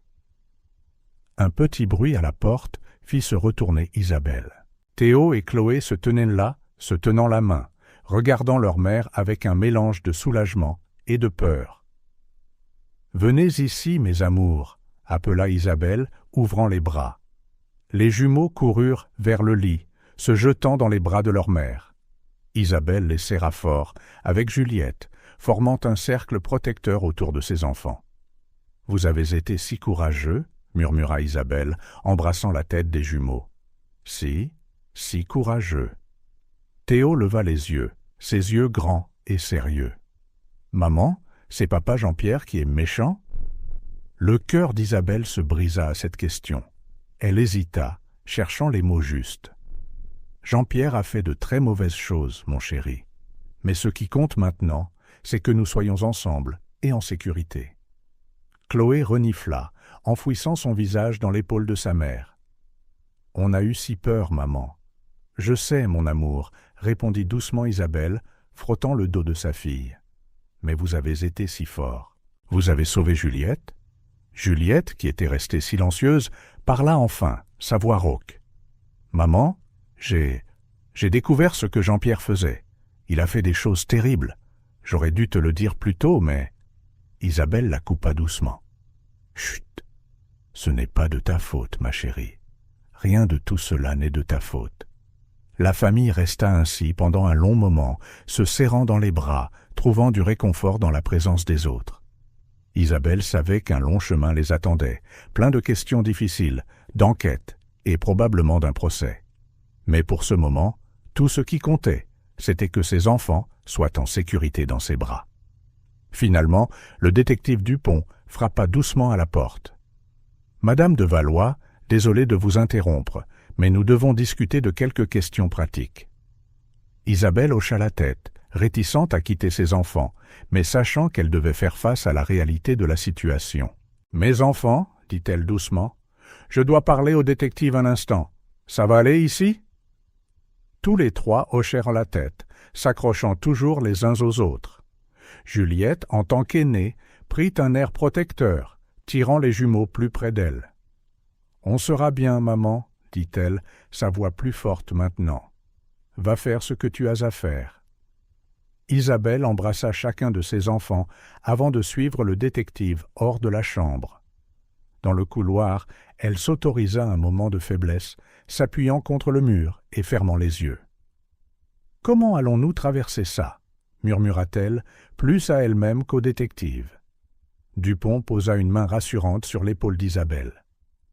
Un petit bruit à la porte fit se retourner Isabelle. Théo et Chloé se tenaient là, se tenant la main, regardant leur mère avec un mélange de soulagement et de peur. « Venez ici, mes amours !» appela Isabelle, ouvrant les bras. Les jumeaux coururent vers le lit, se jetant dans les bras de leur mère. Isabelle les serra fort, avec Juliette, formant un cercle protecteur autour de ses enfants. « Vous avez été si courageux !» murmura Isabelle, embrassant la tête des jumeaux. « Si courageux. » Théo leva les yeux, ses yeux grands et sérieux. « Maman, c'est papa Jean-Pierre qui est méchant ?» Le cœur d'Isabelle se brisa à cette question. Elle hésita, cherchant les mots justes. « Jean-Pierre a fait de très mauvaises choses, mon chéri. Mais ce qui compte maintenant, c'est que nous soyons ensemble et en sécurité. » Chloé renifla, enfouissant son visage dans l'épaule de sa mère. « On a eu si peur, maman. »« Je sais, mon amour, » répondit doucement Isabelle, frottant le dos de sa fille. « Mais vous avez été si fort. Vous avez sauvé Juliette ?» Juliette, qui était restée silencieuse, parla enfin, sa voix rauque. « Maman, j'ai découvert ce que Jean-Pierre faisait. Il a fait des choses terribles. J'aurais dû te le dire plus tôt, mais... » Isabelle la coupa doucement. « Chut! Ce n'est pas de ta faute, ma chérie. Rien de tout cela n'est de ta faute. » La famille resta ainsi pendant un long moment, se serrant dans les bras, trouvant du réconfort dans la présence des autres. Isabelle savait qu'un long chemin les attendait, plein de questions difficiles, d'enquêtes et probablement d'un procès. Mais pour ce moment, tout ce qui comptait, c'était que ses enfants soient en sécurité dans ses bras. Finalement, le détective Dupont frappa doucement à la porte. « Madame de Valois, désolé de vous interrompre, mais nous devons discuter de quelques questions pratiques. » Isabelle hocha la tête, réticente à quitter ses enfants, mais sachant qu'elle devait faire face à la réalité de la situation. « Mes enfants, dit-elle doucement, je dois parler au détective un instant. Ça va aller ici ?» Tous les trois hochèrent la tête, s'accrochant toujours les uns aux autres. Juliette, en tant qu'aînée, prit un air protecteur, tirant les jumeaux plus près d'elle. « On sera bien, maman, » dit-elle, sa voix plus forte maintenant. « Va faire ce que tu as à faire. » Isabelle embrassa chacun de ses enfants avant de suivre le détective hors de la chambre. Dans le couloir, elle s'autorisa un moment de faiblesse, s'appuyant contre le mur et fermant les yeux. « Comment allons-nous traverser ça ?» murmura-t-elle, plus à elle-même qu'au détective. Dupont posa une main rassurante sur l'épaule d'Isabelle.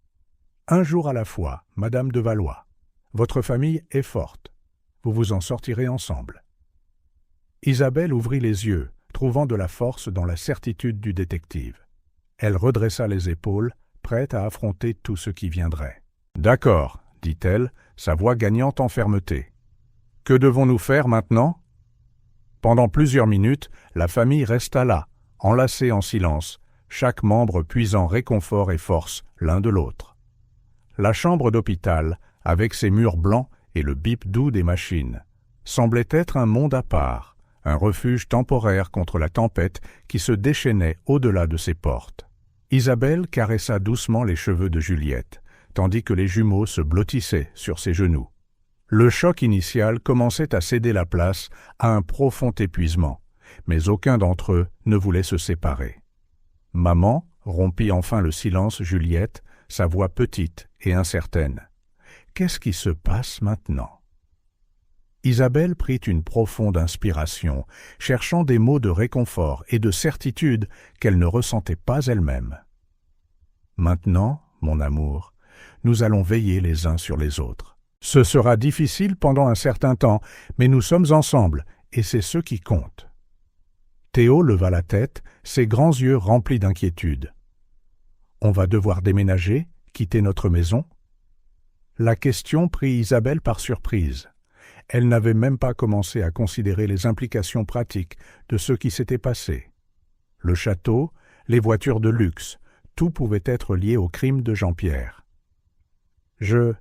« Un jour à la fois, Madame de Valois. Votre famille est forte. Vous vous en sortirez ensemble. » Isabelle ouvrit les yeux, trouvant de la force dans la certitude du détective. Elle redressa les épaules, prête à affronter tout ce qui viendrait. « D'accord, » dit-elle, sa voix gagnant en fermeté. « Que devons-nous faire maintenant ?» Pendant plusieurs minutes, la famille resta là, enlacée en silence, chaque membre puisant réconfort et force l'un de l'autre. La chambre d'hôpital, avec ses murs blancs et le bip doux des machines, semblait être un monde à part, un refuge temporaire contre la tempête qui se déchaînait au-delà de ses portes. Isabelle caressa doucement les cheveux de Juliette, tandis que les jumeaux se blottissaient sur ses genoux. Le choc initial commençait à céder la place à un profond épuisement, mais aucun d'entre eux ne voulait se séparer. « Maman » rompit enfin le silence Juliette, sa voix petite et incertaine. « Qu'est-ce qui se passe maintenant ?» Isabelle prit une profonde inspiration, cherchant des mots de réconfort et de certitude qu'elle ne ressentait pas elle-même. « Maintenant, mon amour, nous allons veiller les uns sur les autres. Ce sera difficile pendant un certain temps, mais nous sommes ensemble, et c'est ce qui compte. » Théo leva la tête, ses grands yeux remplis d'inquiétude. « On va devoir déménager, quitter notre maison ?» La question prit Isabelle par surprise. Elle n'avait même pas commencé à considérer les implications pratiques de ce qui s'était passé. Le château, les voitures de luxe, tout pouvait être lié au crime de Jean-Pierre. « Je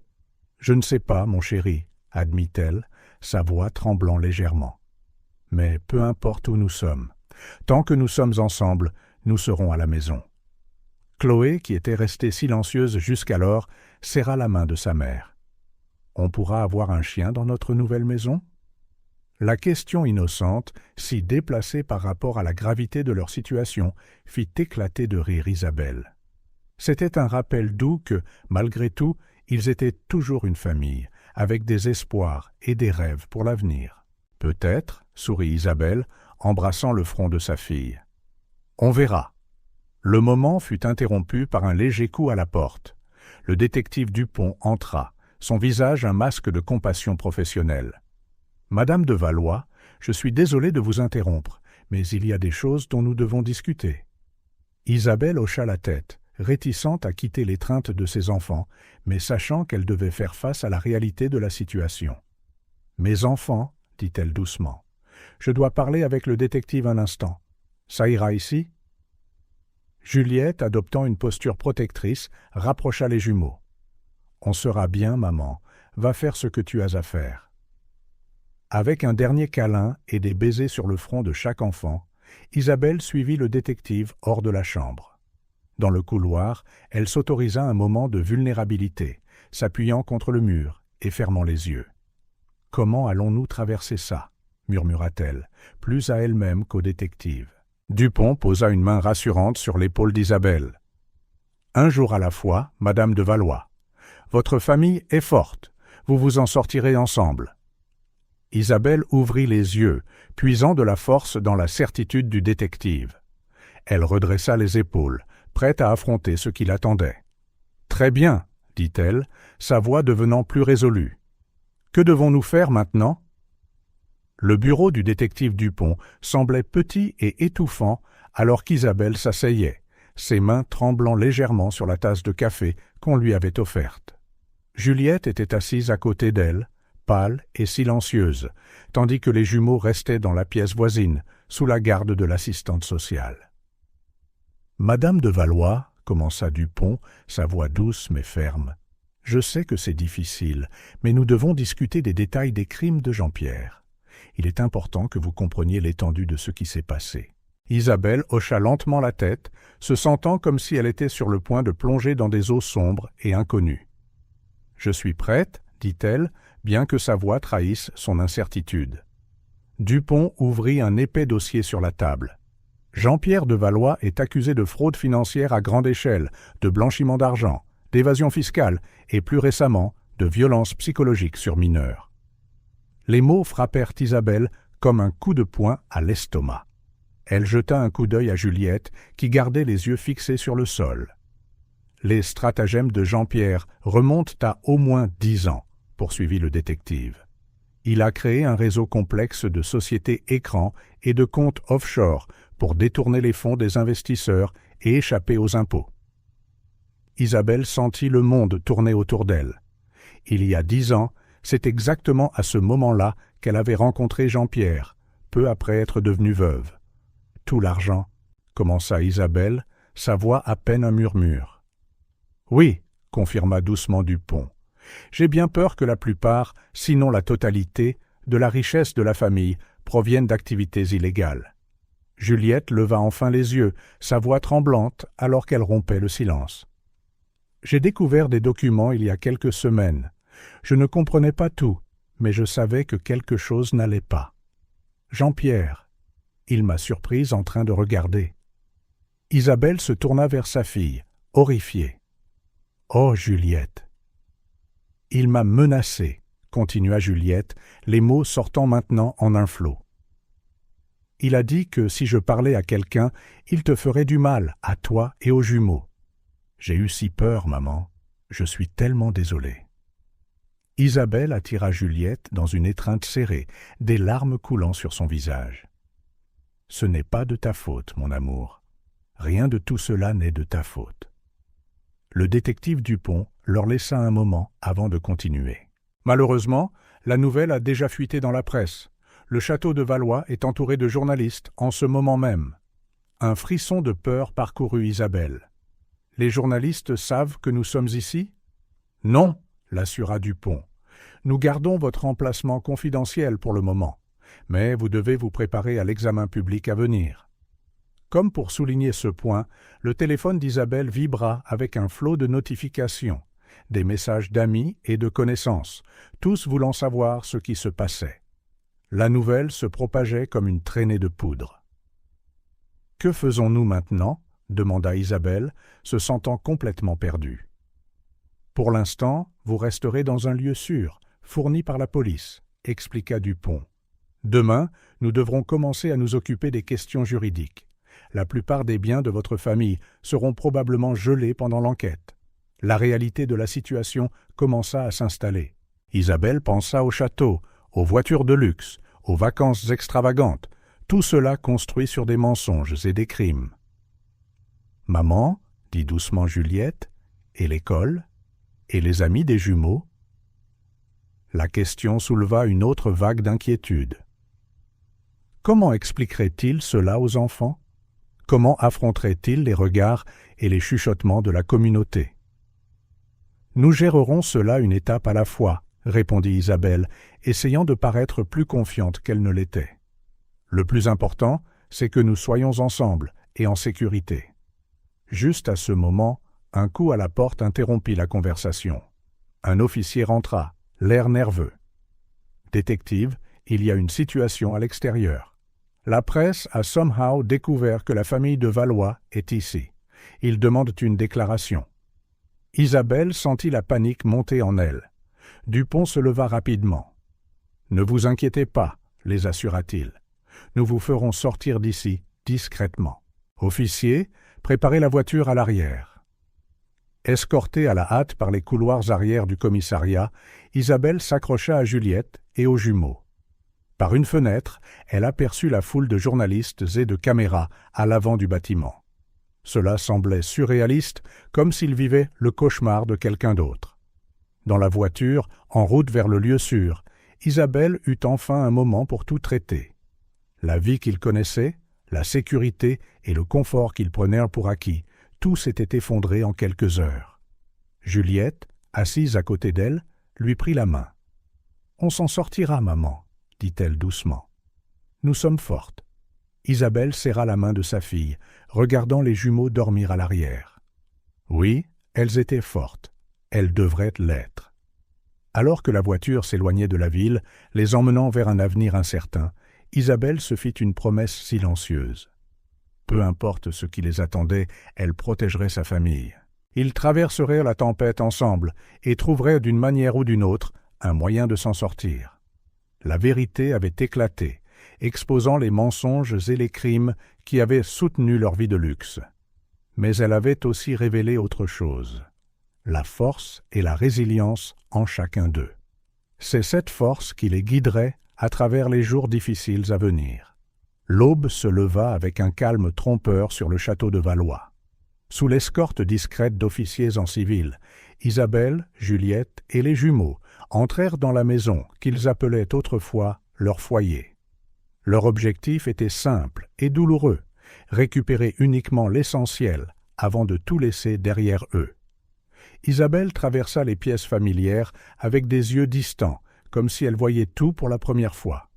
ne sais pas, mon chéri, » admit-elle, sa voix tremblant légèrement. « Mais peu importe où nous sommes. Tant que nous sommes ensemble, nous serons à la maison. » Chloé, qui était restée silencieuse jusqu'alors, serra la main de sa mère. « On pourra avoir un chien dans notre nouvelle maison ?» La question innocente, si déplacée par rapport à la gravité de leur situation, fit éclater de rire Isabelle. C'était un rappel doux que, malgré tout, ils étaient toujours une famille, avec des espoirs et des rêves pour l'avenir. « Peut-être, » sourit Isabelle, embrassant le front de sa fille. « On verra. » Le moment fut interrompu par un léger coup à la porte. Le détective Dupont entra, son visage un masque de compassion professionnelle. « Madame de Valois, je suis désolé de vous interrompre, mais il y a des choses dont nous devons discuter. » Isabelle hocha la tête, réticente à quitter l'étreinte de ses enfants, mais sachant qu'elle devait faire face à la réalité de la situation. « Mes enfants, » dit-elle doucement, « je dois parler avec le détective un instant. Ça ira ici ?» Juliette, adoptant une posture protectrice, rapprocha les jumeaux. « On sera bien, maman. Va faire ce que tu as à faire. » Avec un dernier câlin et des baisers sur le front de chaque enfant, Isabelle suivit le détective hors de la chambre. Dans le couloir, elle s'autorisa un moment de vulnérabilité, s'appuyant contre le mur et fermant les yeux. « Comment allons-nous traverser ça ?» murmura-t-elle, plus à elle-même qu'au détective. Dupont posa une main rassurante sur l'épaule d'Isabelle. « Un jour à la fois, Madame de Valois. Votre famille est forte. Vous vous en sortirez ensemble. » Isabelle ouvrit les yeux, puisant de la force dans la certitude du détective. Elle redressa les épaules, prête à affronter ce qui l'attendait. « Très bien, » dit-elle, sa voix devenant plus résolue. « Que devons-nous faire maintenant ?» Le bureau du détective Dupont semblait petit et étouffant alors qu'Isabelle s'asseyait, ses mains tremblant légèrement sur la tasse de café qu'on lui avait offerte. Juliette était assise à côté d'elle, pâle et silencieuse, tandis que les jumeaux restaient dans la pièce voisine, sous la garde de l'assistante sociale. « Madame de Valois, » commença Dupont, sa voix douce mais ferme, « je sais que c'est difficile, mais nous devons discuter des détails des crimes de Jean-Pierre. Il est important que vous compreniez l'étendue de ce qui s'est passé. » Isabelle hocha lentement la tête, se sentant comme si elle était sur le point de plonger dans des eaux sombres et inconnues. « Je suis prête, » dit-elle, bien que sa voix trahisse son incertitude. Dupont ouvrit un épais dossier sur la table. Jean-Pierre de Valois est accusé de fraude financière à grande échelle, de blanchiment d'argent, d'évasion fiscale et plus récemment de violence psychologique sur mineurs. Les mots frappèrent Isabelle comme un coup de poing à l'estomac. Elle jeta un coup d'œil à Juliette, qui gardait les yeux fixés sur le sol. « Les stratagèmes de Jean-Pierre remontent à au moins 10 ans, » poursuivit le détective. Il a créé un réseau complexe de sociétés écrans et de comptes offshore pour détourner les fonds des investisseurs et échapper aux impôts. Isabelle sentit le monde tourner autour d'elle. Il y a 10 ans, c'est exactement à ce moment-là qu'elle avait rencontré Jean-Pierre, peu après être devenue veuve. « Tout l'argent », commença Isabelle, sa voix à peine un murmure. « Oui », confirma doucement Dupont. « J'ai bien peur que la plupart, sinon la totalité, de la richesse de la famille proviennent d'activités illégales. » Juliette leva enfin les yeux, sa voix tremblante alors qu'elle rompait le silence. « J'ai découvert des documents il y a quelques semaines. Je ne comprenais pas tout, mais je savais que quelque chose n'allait pas. Jean-Pierre, il m'a surprise en train de regarder. » Isabelle se tourna vers sa fille, horrifiée. « Oh, Juliette !»« Il m'a menacée, » continua Juliette, les mots sortant maintenant en un flot. « Il a dit que si je parlais à quelqu'un, il te ferait du mal, à toi et aux jumeaux. J'ai eu si peur, maman. Je suis tellement désolée. » Isabelle attira Juliette dans une étreinte serrée, des larmes coulant sur son visage. « Ce n'est pas de ta faute, mon amour. Rien de tout cela n'est de ta faute. » Le détective Dupont leur laissa un moment avant de continuer. Malheureusement, la nouvelle a déjà fuité dans la presse. Le château de Valois est entouré de journalistes en ce moment même. Un frisson de peur parcourut Isabelle. « Les journalistes savent que nous sommes ici ? » « Non, » l'assura Dupont. « Nous gardons votre emplacement confidentiel pour le moment, mais vous devez vous préparer à l'examen public à venir. » Comme pour souligner ce point, le téléphone d'Isabelle vibra avec un flot de notifications, des messages d'amis et de connaissances, tous voulant savoir ce qui se passait. La nouvelle se propageait comme une traînée de poudre. « Que faisons-nous maintenant ?» demanda Isabelle, se sentant complètement perdue. « Pour l'instant, vous resterez dans un lieu sûr, fourni par la police, » expliqua Dupont. « Demain, nous devrons commencer à nous occuper des questions juridiques. La plupart des biens de votre famille seront probablement gelés pendant l'enquête. » La réalité de la situation commença à s'installer. Isabelle pensa au château, aux voitures de luxe, aux vacances extravagantes, tout cela construit sur des mensonges et des crimes. « Maman, » dit doucement Juliette, « et l'école ? Et les amis des jumeaux ?» La question souleva une autre vague d'inquiétude. Comment expliquerait-il cela aux enfants ? Comment affronterait-il les regards et les chuchotements de la communauté ? « Nous gérerons cela une étape à la fois, » répondit Isabelle, essayant de paraître plus confiante qu'elle ne l'était. « Le plus important, c'est que nous soyons ensemble et en sécurité. » Juste à ce moment, un coup à la porte interrompit la conversation. Un officier rentra, l'air nerveux. « Détective, il y a une situation à l'extérieur. La presse a somehow découvert que la famille de Valois est ici. Ils demandent une déclaration. » Isabelle sentit la panique monter en elle. Dupont se leva rapidement. « Ne vous inquiétez pas, » les assura-t-il. « Nous vous ferons sortir d'ici discrètement. Officier, préparez la voiture à l'arrière. » Escortée à la hâte par les couloirs arrière du commissariat, Isabelle s'accrocha à Juliette et aux jumeaux. Par une fenêtre, elle aperçut la foule de journalistes et de caméras à l'avant du bâtiment. Cela semblait surréaliste, comme s'ils vivaient le cauchemar de quelqu'un d'autre. Dans la voiture, en route vers le lieu sûr, Isabelle eut enfin un moment pour tout traiter. La vie qu'il connaissait, la sécurité et le confort qu'il prenait pour acquis, tout s'était effondré en quelques heures. Juliette, assise à côté d'elle, lui prit la main. « On s'en sortira, maman, » dit-elle doucement. « Nous sommes fortes. » Isabelle serra la main de sa fille, regardant les jumeaux dormir à l'arrière. Oui, elles étaient fortes. Elles devraient l'être. Alors que la voiture s'éloignait de la ville, les emmenant vers un avenir incertain, Isabelle se fit une promesse silencieuse. Peu importe ce qui les attendait, elle protégerait sa famille. Ils traverseraient la tempête ensemble et trouveraient d'une manière ou d'une autre un moyen de s'en sortir. La vérité avait éclaté, exposant les mensonges et les crimes qui avaient soutenu leur vie de luxe. Mais elle avait aussi révélé autre chose, la force et la résilience en chacun d'eux. C'est cette force qui les guiderait à travers les jours difficiles à venir. L'aube se leva avec un calme trompeur sur le château de Valois. Sous l'escorte discrète d'officiers en civil, Isabelle, Juliette et les jumeaux entrèrent dans la maison qu'ils appelaient autrefois leur foyer. Leur objectif était simple et douloureux, récupérer uniquement l'essentiel avant de tout laisser derrière eux. Isabelle traversa les pièces familières avec des yeux distants, comme si elle voyait tout pour la première fois.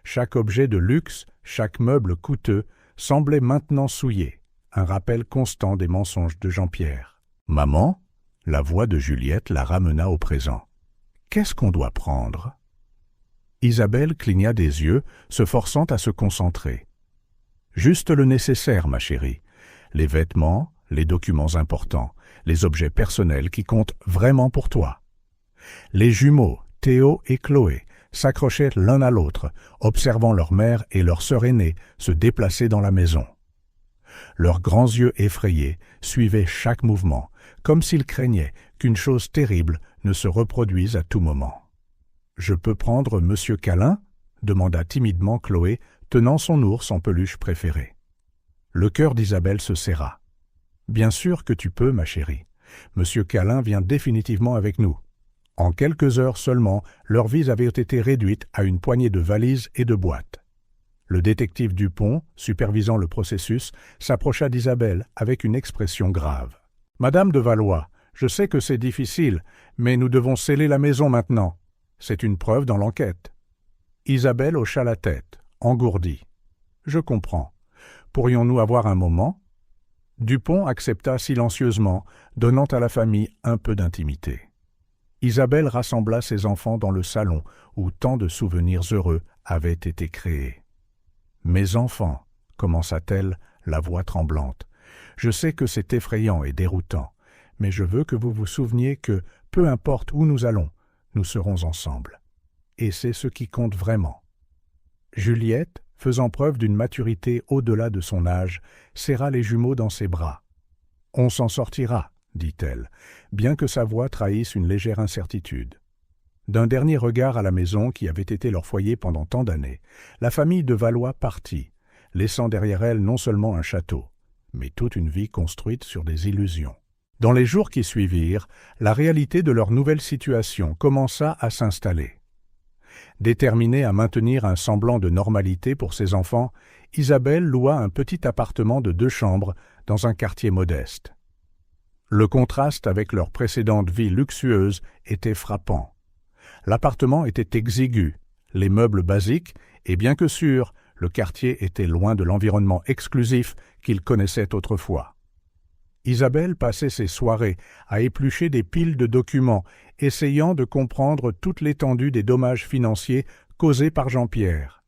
Chaque objet de luxe, chaque meuble coûteux, semblait maintenant souillé, un rappel constant des mensonges de Jean-Pierre. « Maman ?» La voix de Juliette la ramena au présent. « Qu'est-ce qu'on doit prendre ?» Isabelle cligna des yeux, se forçant à se concentrer. « Juste le nécessaire, ma chérie. Les vêtements, les documents importants, les objets personnels qui comptent vraiment pour toi. » Les jumeaux, Théo et Chloé, s'accrochaient l'un à l'autre, observant leur mère et leur sœur aînée se déplacer dans la maison. Leurs grands yeux effrayés suivaient chaque mouvement, comme s'ils craignaient qu'une chose terrible ne se reproduise à tout moment. « Je peux prendre Monsieur Câlin ?» demanda timidement Chloé, tenant son ours en peluche préféré. Le cœur d'Isabelle se serra. « Bien sûr que tu peux, ma chérie. Monsieur Câlin vient définitivement avec nous. » En quelques heures seulement, leurs vies avaient été réduites à une poignée de valises et de boîtes. Le détective Dupont, supervisant le processus, s'approcha d'Isabelle avec une expression grave. « Madame de Valois, je sais que c'est difficile, mais nous devons sceller la maison maintenant. C'est une preuve dans l'enquête. » Isabelle hocha la tête, engourdie. « Je comprends. Pourrions-nous avoir un moment ?» Dupont accepta silencieusement, donnant à la famille un peu d'intimité. Isabelle rassembla ses enfants dans le salon où tant de souvenirs heureux avaient été créés. « Mes enfants, » commença-t-elle, la voix tremblante, « je sais que c'est effrayant et déroutant, mais je veux que vous vous souveniez que, peu importe où nous allons, nous serons ensemble. Et c'est ce qui compte vraiment. » Juliette, faisant preuve d'une maturité au-delà de son âge, serra les jumeaux dans ses bras. « On s'en sortira, » dit-elle, bien que sa voix trahisse une légère incertitude. D'un dernier regard à la maison qui avait été leur foyer pendant tant d'années, la famille de Valois partit, laissant derrière elle non seulement un château, mais toute une vie construite sur des illusions. Dans les jours qui suivirent, la réalité de leur nouvelle situation commença à s'installer. Déterminée à maintenir un semblant de normalité pour ses enfants, Isabelle loua un petit appartement de 2 chambres dans un quartier modeste. Le contraste avec leur précédente vie luxueuse était frappant. L'appartement était exigu, les meubles basiques, et bien que sûr, le quartier était loin de l'environnement exclusif qu'ils connaissaient autrefois. Isabelle passait ses soirées à éplucher des piles de documents, essayant de comprendre toute l'étendue des dommages financiers causés par Jean-Pierre.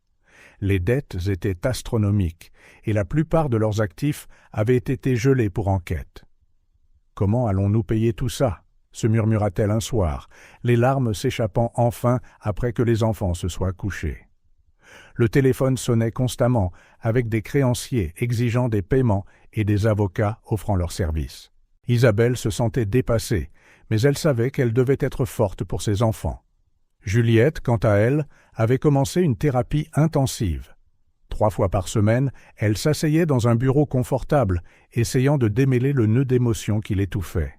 Les dettes étaient astronomiques, et la plupart de leurs actifs avaient été gelés pour enquête. « Comment allons-nous payer tout ça ?» se murmura-t-elle un soir, les larmes s'échappant enfin après que les enfants se soient couchés. Le téléphone sonnait constamment, avec des créanciers exigeant des paiements et des avocats offrant leurs services. Isabelle se sentait dépassée, mais elle savait qu'elle devait être forte pour ses enfants. Juliette, quant à elle, avait commencé une thérapie intensive. 3 fois par semaine, elle s'asseyait dans un bureau confortable, essayant de démêler le nœud d'émotions qui l'étouffait.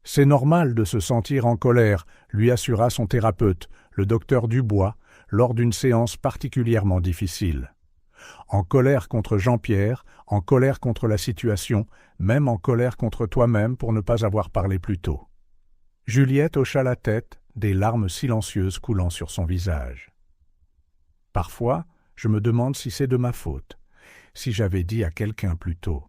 « C'est normal de se sentir en colère », lui assura son thérapeute, le docteur Dubois, lors d'une séance particulièrement difficile. En colère contre Jean-Pierre, en colère contre la situation, même en colère contre toi-même pour ne pas avoir parlé plus tôt. Juliette hocha la tête, des larmes silencieuses coulant sur son visage. « Parfois, je me demande si c'est de ma faute, si j'avais dit à quelqu'un plus tôt. »«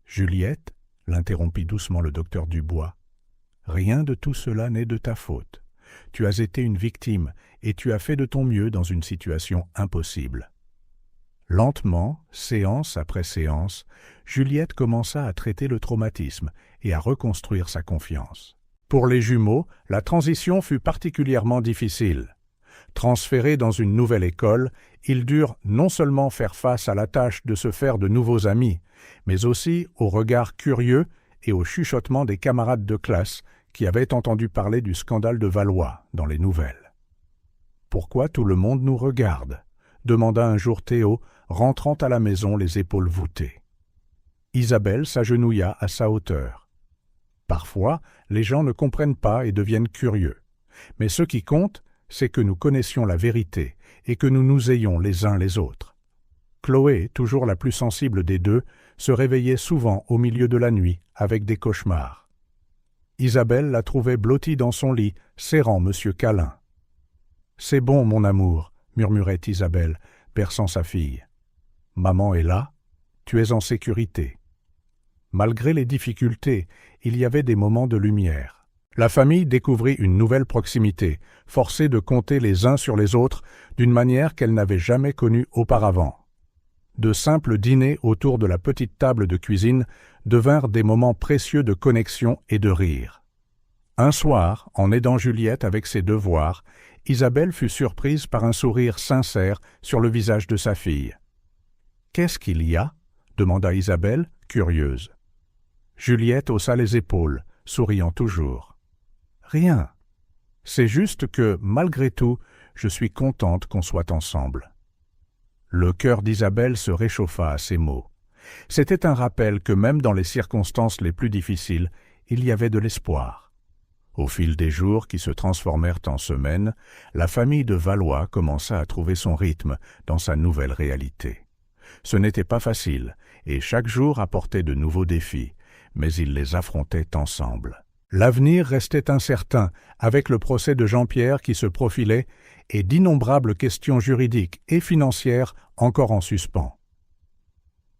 Juliette, » l'interrompit doucement le docteur Dubois, « rien de tout cela n'est de ta faute. Tu as été une victime et tu as fait de ton mieux dans une situation impossible. » Lentement, séance après séance, Juliette commença à traiter le traumatisme et à reconstruire sa confiance. Pour les jumeaux, la transition fut particulièrement difficile. Transférés dans une nouvelle école, ils durent non seulement faire face à la tâche de se faire de nouveaux amis, mais aussi aux regards curieux et aux chuchotements des camarades de classe qui avaient entendu parler du scandale de Valois dans les nouvelles. « Pourquoi tout le monde nous regarde ?» demanda un jour Théo, rentrant à la maison les épaules voûtées. Isabelle s'agenouilla à sa hauteur. Parfois, les gens ne comprennent pas et deviennent curieux. Mais ce qui compte, c'est que nous connaissions la vérité et que nous nous ayons les uns les autres. Chloé, toujours la plus sensible des deux, se réveillait souvent au milieu de la nuit avec des cauchemars. Isabelle la trouvait blottie dans son lit, serrant M. Câlin. « C'est bon, mon amour, » murmurait Isabelle, berçant sa fille. « Maman est là, tu es en sécurité. » Malgré les difficultés, il y avait des moments de lumière. La famille découvrit une nouvelle proximité, forcée de compter les uns sur les autres d'une manière qu'elle n'avait jamais connue auparavant. De simples dîners autour de la petite table de cuisine devinrent des moments précieux de connexion et de rire. Un soir, en aidant Juliette avec ses devoirs, Isabelle fut surprise par un sourire sincère sur le visage de sa fille. « Qu'est-ce qu'il y a ?» demanda Isabelle, curieuse. Juliette haussa les épaules, souriant toujours. « Rien. C'est juste que, malgré tout, je suis contente qu'on soit ensemble. » Le cœur d'Isabelle se réchauffa à ces mots. C'était un rappel que même dans les circonstances les plus difficiles, il y avait de l'espoir. Au fil des jours qui se transformèrent en semaines, la famille de Valois commença à trouver son rythme dans sa nouvelle réalité. Ce n'était pas facile, et chaque jour apportait de nouveaux défis, mais ils les affrontaient ensemble. L'avenir restait incertain, avec le procès de Jean-Pierre qui se profilait et d'innombrables questions juridiques et financières encore en suspens.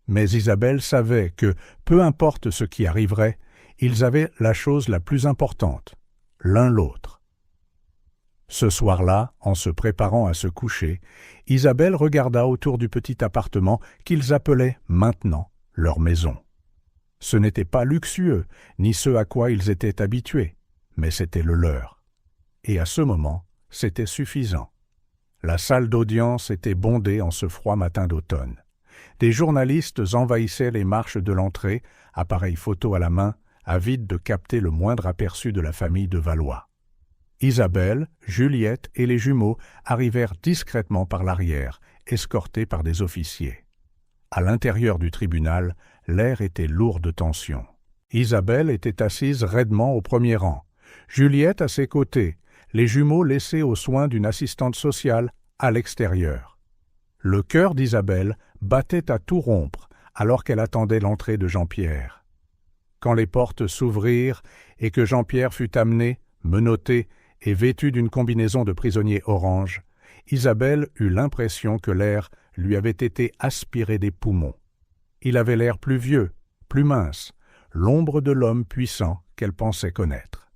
Mais Isabelle savait que, peu importe ce qui arriverait, ils avaient la chose la plus importante, l'un l'autre. Ce soir-là, en se préparant à se coucher, Isabelle regarda autour du petit appartement qu'ils appelaient maintenant leur maison. Ce n'était pas luxueux, ni ce à quoi ils étaient habitués, mais c'était le leur. Et à ce moment, c'était suffisant. La salle d'audience était bondée en ce froid matin d'automne. Des journalistes envahissaient les marches de l'entrée, appareils photo à la main, avides de capter le moindre aperçu de la famille de Valois. Isabelle, Juliette et les jumeaux arrivèrent discrètement par l'arrière, escortés par des officiers. À l'intérieur du tribunal, l'air était lourd de tension. Isabelle était assise raidement au premier rang. Juliette à ses côtés, les jumeaux laissés aux soins d'une assistante sociale à l'extérieur. Le cœur d'Isabelle battait à tout rompre alors qu'elle attendait l'entrée de Jean-Pierre. Quand les portes s'ouvrirent et que Jean-Pierre fut amené, menotté et vêtu d'une combinaison de prisonnier orange, Isabelle eut l'impression que l'air lui avait été aspiré des poumons. Il avait l'air plus vieux, plus mince, l'ombre de l'homme puissant qu'elle pensait connaître.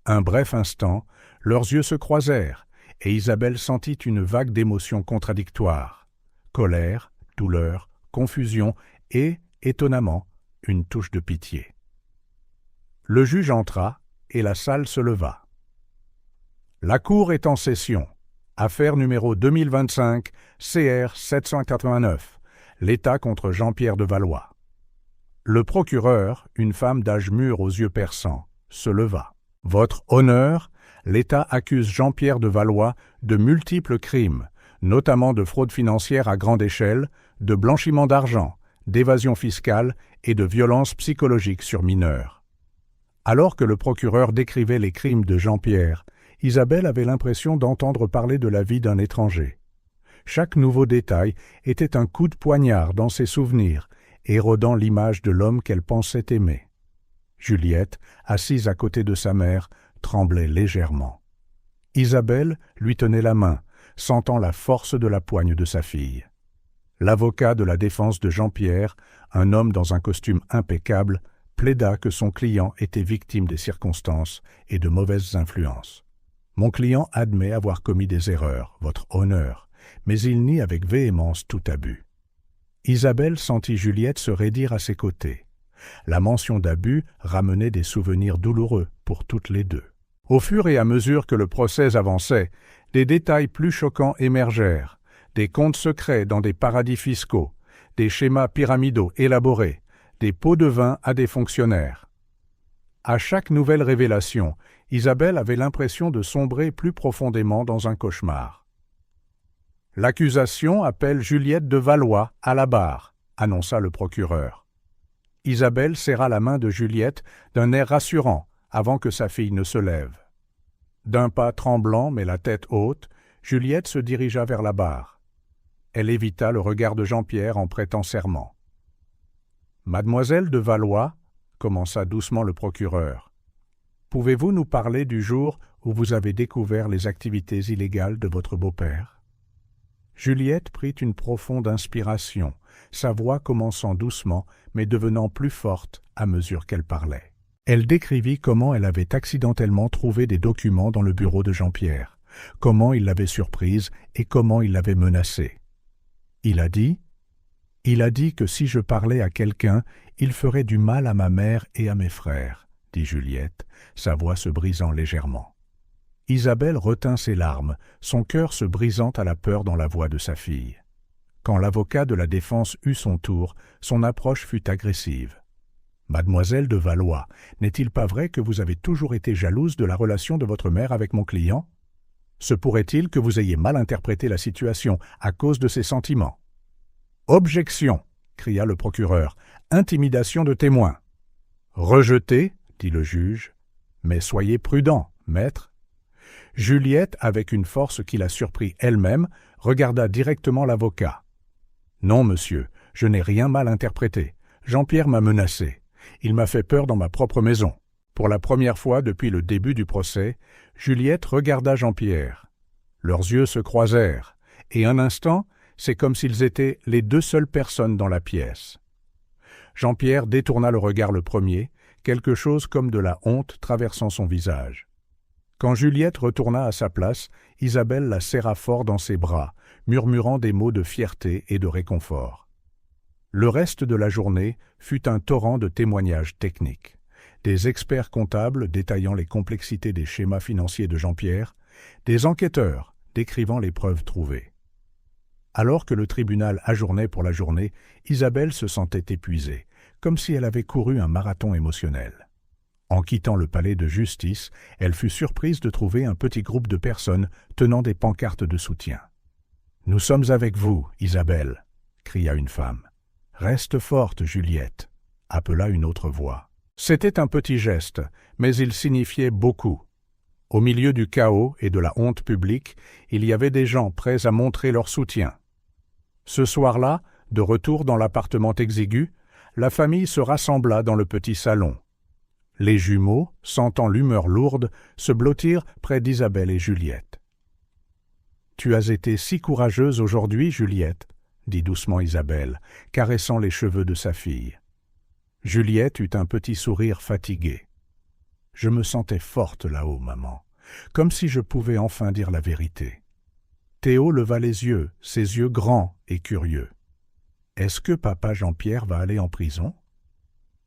Un bref instant, leurs yeux se croisèrent, et Isabelle sentit une vague d'émotions contradictoires. Colère, douleur, confusion et, étonnamment, une touche de pitié. Le juge entra, et la salle se leva. « La Cour est en session. Affaire numéro 2025, CR 789. L'État contre Jean-Pierre de Valois. » Le procureur, une femme d'âge mûr aux yeux perçants, se leva. « Votre honneur, l'État accuse Jean-Pierre de Valois de multiples crimes, notamment de fraude financière à grande échelle, de blanchiment d'argent, d'évasion fiscale et de violence psychologique sur mineurs. » Alors que le procureur décrivait les crimes de Jean-Pierre, Isabelle avait l'impression d'entendre parler de la vie d'un étranger. Chaque nouveau détail était un coup de poignard dans ses souvenirs, érodant l'image de l'homme qu'elle pensait aimer. Juliette, assise à côté de sa mère, tremblait légèrement. Isabelle lui tenait la main, sentant la force de la poigne de sa fille. L'avocat de la défense de Jean-Pierre, un homme dans un costume impeccable, plaida que son client était victime des circonstances et de mauvaises influences. « Mon client admet avoir commis des erreurs, votre honneur, mais il nie avec véhémence tout abus. » Isabelle sentit Juliette se raidir à ses côtés. La mention d'abus ramenait des souvenirs douloureux pour toutes les deux. Au fur et à mesure que le procès avançait, des détails plus choquants émergèrent, des comptes secrets dans des paradis fiscaux, des schémas pyramidaux élaborés, des pots de vin à des fonctionnaires. À chaque nouvelle révélation, Isabelle avait l'impression de sombrer plus profondément dans un cauchemar. « L'accusation appelle Juliette de Valois à la barre », annonça le procureur. Isabelle serra la main de Juliette d'un air rassurant avant que sa fille ne se lève. D'un pas tremblant mais la tête haute, Juliette se dirigea vers la barre. Elle évita le regard de Jean-Pierre en prêtant serment. « Mademoiselle de Valois, » commença doucement le procureur, « pouvez-vous nous parler du jour où vous avez découvert les activités illégales de votre beau-père » Juliette prit une profonde inspiration, sa voix commençant doucement mais devenant plus forte à mesure qu'elle parlait. Elle décrivit comment elle avait accidentellement trouvé des documents dans le bureau de Jean-Pierre, comment il l'avait surprise et comment il l'avait menacée. Il a dit que si je parlais à quelqu'un, il ferait du mal à ma mère et à mes frères, dit Juliette, sa voix se brisant légèrement. Isabelle retint ses larmes, son cœur se brisant à la peur dans la voix de sa fille. Quand l'avocat de la défense eut son tour, son approche fut agressive. « Mademoiselle de Valois, n'est-il pas vrai que vous avez toujours été jalouse de la relation de votre mère avec mon client ? Se pourrait-il que vous ayez mal interprété la situation à cause de ses sentiments ?»« Objection !» cria le procureur. « Intimidation de témoin. »« Rejeté !» dit le juge. « Mais soyez prudent, maître. » Juliette, avec une force qui la surprit elle-même, regarda directement l'avocat. « Non, monsieur, je n'ai rien mal interprété. Jean-Pierre m'a menacé. Il m'a fait peur dans ma propre maison. » Pour la première fois depuis le début du procès, Juliette regarda Jean-Pierre. Leurs yeux se croisèrent, et un instant, c'est comme s'ils étaient les deux seules personnes dans la pièce. Jean-Pierre détourna le regard le premier, quelque chose comme de la honte traversant son visage. Quand Juliette retourna à sa place, Isabelle la serra fort dans ses bras, murmurant des mots de fierté et de réconfort. Le reste de la journée fut un torrent de témoignages techniques. Des experts comptables détaillant les complexités des schémas financiers de Jean-Pierre, des enquêteurs décrivant les preuves trouvées. Alors que le tribunal ajournait pour la journée, Isabelle se sentait épuisée, comme si elle avait couru un marathon émotionnel. En quittant le palais de justice, elle fut surprise de trouver un petit groupe de personnes tenant des pancartes de soutien. « Nous sommes avec vous, Isabelle !» cria une femme. « Reste forte, Juliette !» appela une autre voix. C'était un petit geste, mais il signifiait beaucoup. Au milieu du chaos et de la honte publique, il y avait des gens prêts à montrer leur soutien. Ce soir-là, de retour dans l'appartement exigu, la famille se rassembla dans le petit salon. Les jumeaux, sentant l'humeur lourde, se blottirent près d'Isabelle et Juliette. « Tu as été si courageuse aujourd'hui, Juliette, » dit doucement Isabelle, caressant les cheveux de sa fille. Juliette eut un petit sourire fatigué. « Je me sentais forte là-haut, maman, comme si je pouvais enfin dire la vérité. » Théo leva les yeux, ses yeux grands et curieux. « Est-ce que papa Jean-Pierre va aller en prison ?»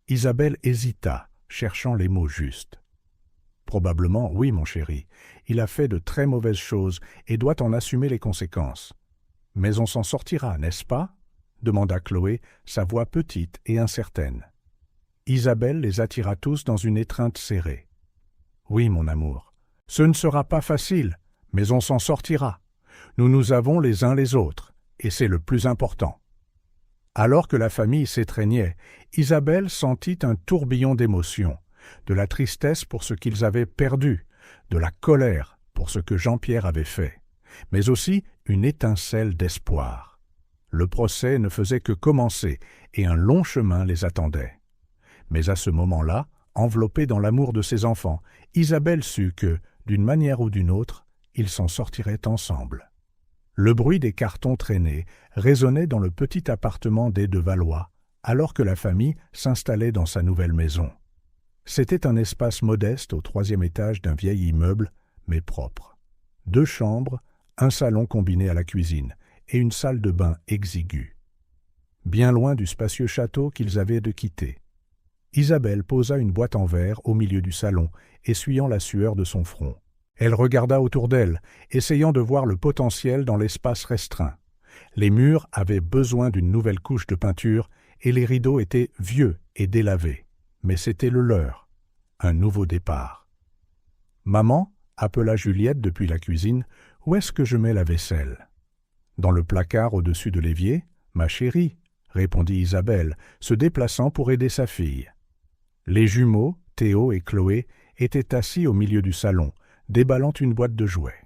Isabelle hésita, cherchant les mots justes. « Probablement, oui, mon chéri. Il a fait de très mauvaises choses et doit en assumer les conséquences. Mais on s'en sortira, n'est-ce pas ?» demanda Chloé, sa voix petite et incertaine. Isabelle les attira tous dans une étreinte serrée. « Oui, mon amour, ce ne sera pas facile, mais on s'en sortira. Nous nous avons les uns les autres, et c'est le plus important. » Alors que la famille s'étreignait, Isabelle sentit un tourbillon d'émotions, de la tristesse pour ce qu'ils avaient perdu, de la colère pour ce que Jean-Pierre avait fait, mais aussi une étincelle d'espoir. Le procès ne faisait que commencer et un long chemin les attendait. Mais à ce moment-là, enveloppée dans l'amour de ses enfants, Isabelle sut que, d'une manière ou d'une autre, ils s'en sortiraient ensemble. Le bruit des cartons traînés résonnait dans le petit appartement des de Valois, alors que la famille s'installait dans sa nouvelle maison. C'était un espace modeste au 3e étage d'un vieil immeuble, mais propre. 2 chambres, un salon combiné à la cuisine et une salle de bain exiguë. Bien loin du spacieux château qu'ils avaient de quitter. Isabelle posa une boîte en verre au milieu du salon, essuyant la sueur de son front. Elle regarda autour d'elle, essayant de voir le potentiel dans l'espace restreint. Les murs avaient besoin d'une nouvelle couche de peinture et les rideaux étaient vieux et délavés. Mais c'était le leur, un nouveau départ. Maman, appela Juliette depuis la cuisine, où est-ce que je mets la vaisselle? Dans le placard au-dessus de l'évier, ma chérie, répondit Isabelle, se déplaçant pour aider sa fille. Les jumeaux, Théo et Chloé, étaient assis au milieu du salon, déballant une boîte de jouets.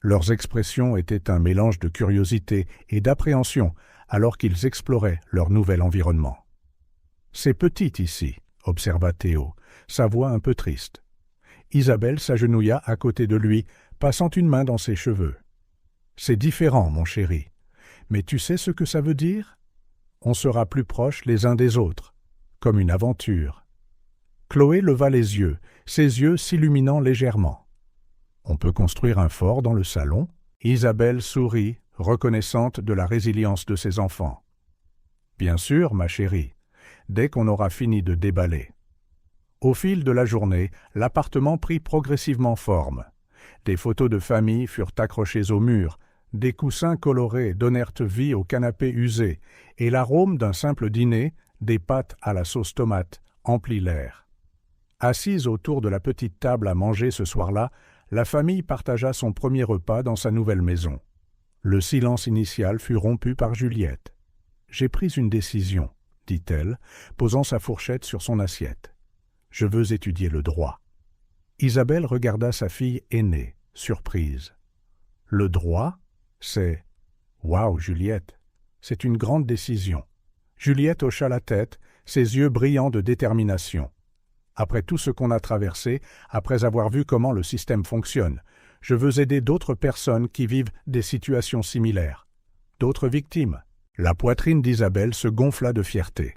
Leurs expressions étaient un mélange de curiosité et d'appréhension alors qu'ils exploraient leur nouvel environnement. « C'est petit ici, » observa Théo, sa voix un peu triste. Isabelle s'agenouilla à côté de lui, passant une main dans ses cheveux. « C'est différent, mon chéri. Mais tu sais ce que ça veut dire? On sera plus proches les uns des autres, comme une aventure. » Chloé leva les yeux, ses yeux s'illuminant légèrement. « On peut construire un fort dans le salon ?» Isabelle sourit, reconnaissante de la résilience de ses enfants. « Bien sûr, ma chérie, dès qu'on aura fini de déballer. » Au fil de la journée, l'appartement prit progressivement forme. Des photos de famille furent accrochées au mur, des coussins colorés donnèrent vie au canapé usé, et l'arôme d'un simple dîner, des pâtes à la sauce tomate, emplit l'air. Assise autour de la petite table à manger ce soir-là, la famille partagea son premier repas dans sa nouvelle maison. Le silence initial fut rompu par Juliette. « J'ai pris une décision, » dit-elle, posant sa fourchette sur son assiette. « Je veux étudier le droit. » Isabelle regarda sa fille aînée, surprise. « Le droit, c'est... » « Waouh, Juliette, c'est une grande décision. » Juliette hocha la tête, ses yeux brillants de détermination. « Après tout ce qu'on a traversé, après avoir vu comment le système fonctionne, je veux aider d'autres personnes qui vivent des situations similaires, d'autres victimes. » La poitrine d'Isabelle se gonfla de fierté.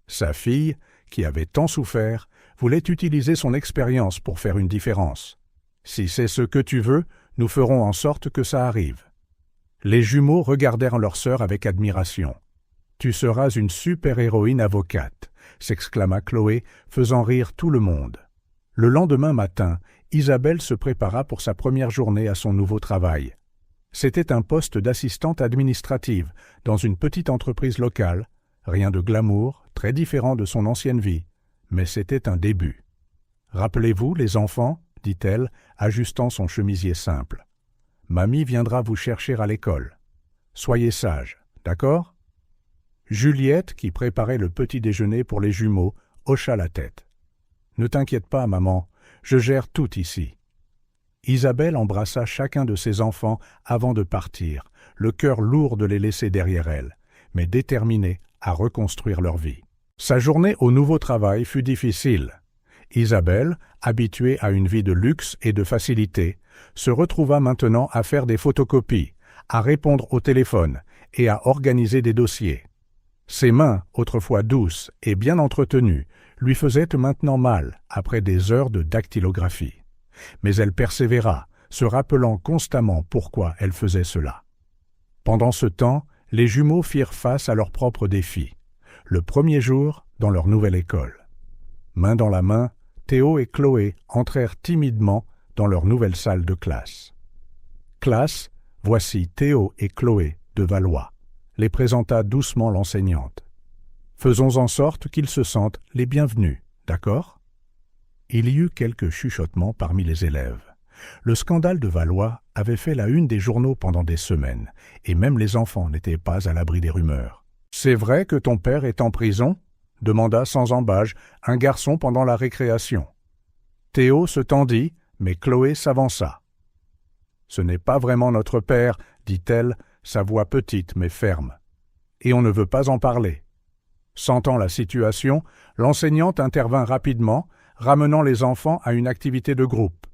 Sa fille, qui avait tant souffert, voulait utiliser son expérience pour faire une différence. « Si c'est ce que tu veux, nous ferons en sorte que ça arrive. » Les jumeaux regardèrent leur sœur avec admiration. « Tu seras une super-héroïne avocate », s'exclama Chloé, faisant rire tout le monde. Le lendemain matin, Isabelle se prépara pour sa première journée à son nouveau travail. C'était un poste d'assistante administrative dans une petite entreprise locale, rien de glamour, très différent de son ancienne vie, mais c'était un début. « Rappelez-vous, les enfants, » dit-elle, ajustant son chemisier simple. « Mamie viendra vous chercher à l'école. Soyez sages, d'accord ?» Juliette, qui préparait le petit déjeuner pour les jumeaux, hocha la tête. « Ne t'inquiète pas, maman, je gère tout ici. » Isabelle embrassa chacun de ses enfants avant de partir, le cœur lourd de les laisser derrière elle, mais déterminée à reconstruire leur vie. Sa journée au nouveau travail fut difficile. Isabelle, habituée à une vie de luxe et de facilité, se retrouva maintenant à faire des photocopies, à répondre au téléphone et à organiser des dossiers. Ses mains, autrefois douces et bien entretenues, lui faisaient maintenant mal après des heures de dactylographie. Mais elle persévéra, se rappelant constamment pourquoi elle faisait cela. Pendant ce temps, les jumeaux firent face à leurs propres défis. Le premier jour, dans leur nouvelle école. Main dans la main, Théo et Chloé entrèrent timidement dans leur nouvelle salle de classe. « Classe, voici Théo et Chloé de Valois », les présenta doucement l'enseignante. « Faisons en sorte qu'ils se sentent les bienvenus, d'accord ?» Il y eut quelques chuchotements parmi les élèves. Le scandale de Valois avait fait la une des journaux pendant des semaines, et même les enfants n'étaient pas à l'abri des rumeurs. « C'est vrai que ton père est en prison ?» demanda sans embâche un garçon pendant la récréation. Théo se tendit, mais Chloé s'avança. « Ce n'est pas vraiment notre père, » dit-elle, sa voix petite mais ferme. « Et on ne veut pas en parler. » Sentant la situation, l'enseignante intervint rapidement, ramenant les enfants à une activité de groupe.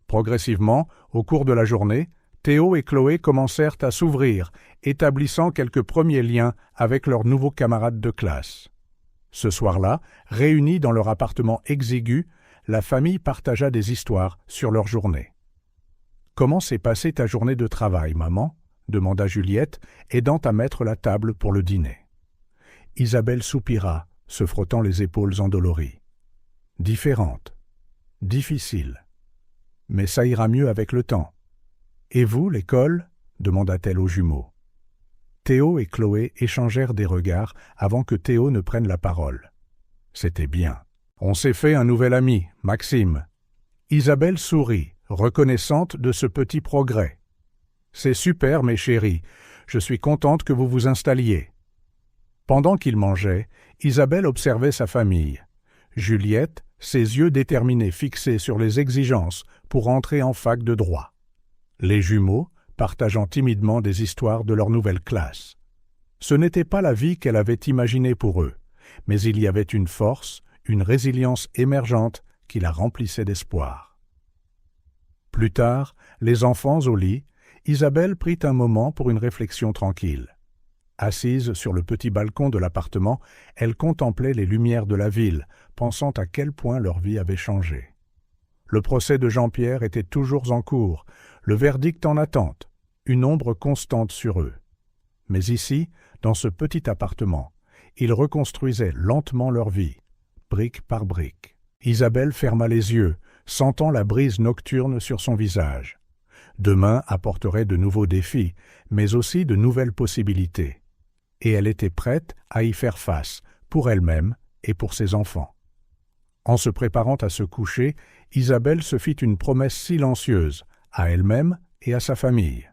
Progressivement, au cours de la journée, Théo et Chloé commencèrent à s'ouvrir, établissant quelques premiers liens avec leurs nouveaux camarades de classe. Ce soir-là, réunis dans leur appartement exigu, la famille partagea des histoires sur leur journée. « Comment s'est passée ta journée de travail, maman ?» demanda Juliette, aidant à mettre la table pour le dîner. Isabelle soupira, se frottant les épaules endolories. « Différente. Difficile. Mais ça ira mieux avec le temps. Et vous, l'école ?» demanda-t-elle aux jumeaux. Théo et Chloé échangèrent des regards avant que Théo ne prenne la parole. C'était bien. On s'est fait un nouvel ami, Maxime. Isabelle sourit, reconnaissante de ce petit progrès. « C'est super, mes chéris, je suis contente que vous vous installiez. » Pendant qu'il mangeait, Isabelle observait sa famille. Juliette, ses yeux déterminés fixés sur les exigences pour entrer en fac de droit. Les jumeaux, partageant timidement des histoires de leur nouvelle classe. Ce n'était pas la vie qu'elle avait imaginée pour eux, mais il y avait une force, une résilience émergente qui la remplissait d'espoir. Plus tard, les enfants au lit, Isabelle prit un moment pour une réflexion tranquille. Assise sur le petit balcon de l'appartement, elle contemplait les lumières de la ville, pensant à quel point leur vie avait changé. Le procès de Jean-Pierre était toujours en cours, le verdict en attente, une ombre constante sur eux. Mais ici, dans ce petit appartement, ils reconstruisaient lentement leur vie, brique par brique. Isabelle ferma les yeux, sentant la brise nocturne sur son visage. Demain apporterait de nouveaux défis, mais aussi de nouvelles possibilités. Et elle était prête à y faire face, pour elle-même et pour ses enfants. En se préparant à se coucher, Isabelle se fit une promesse silencieuse, à elle-même et à sa famille.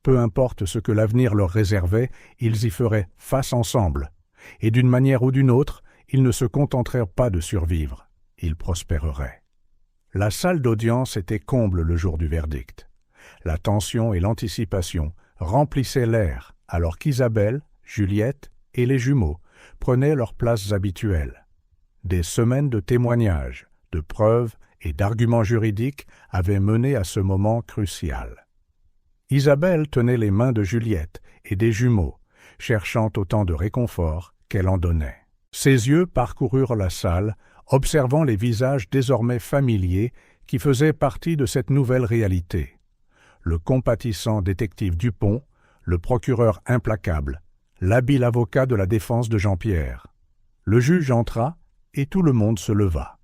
Peu importe ce que l'avenir leur réservait, ils y feraient face ensemble. Et d'une manière ou d'une autre, ils ne se contentèrent pas de survivre, ils prospéreraient. La salle d'audience était comble le jour du verdict. La tension et l'anticipation remplissaient l'air, alors qu'Isabelle, Juliette et les jumeaux prenaient leurs places habituelles. Des semaines de témoignages, de preuves et d'arguments juridiques avaient mené à ce moment crucial. Isabelle tenait les mains de Juliette et des jumeaux, cherchant autant de réconfort qu'elle en donnait. Ses yeux parcoururent la salle, observant les visages désormais familiers qui faisaient partie de cette nouvelle réalité. Le compatissant détective Dupont, le procureur implacable, l'habile avocat de la défense de Jean-Pierre. Le juge entra et tout le monde se leva.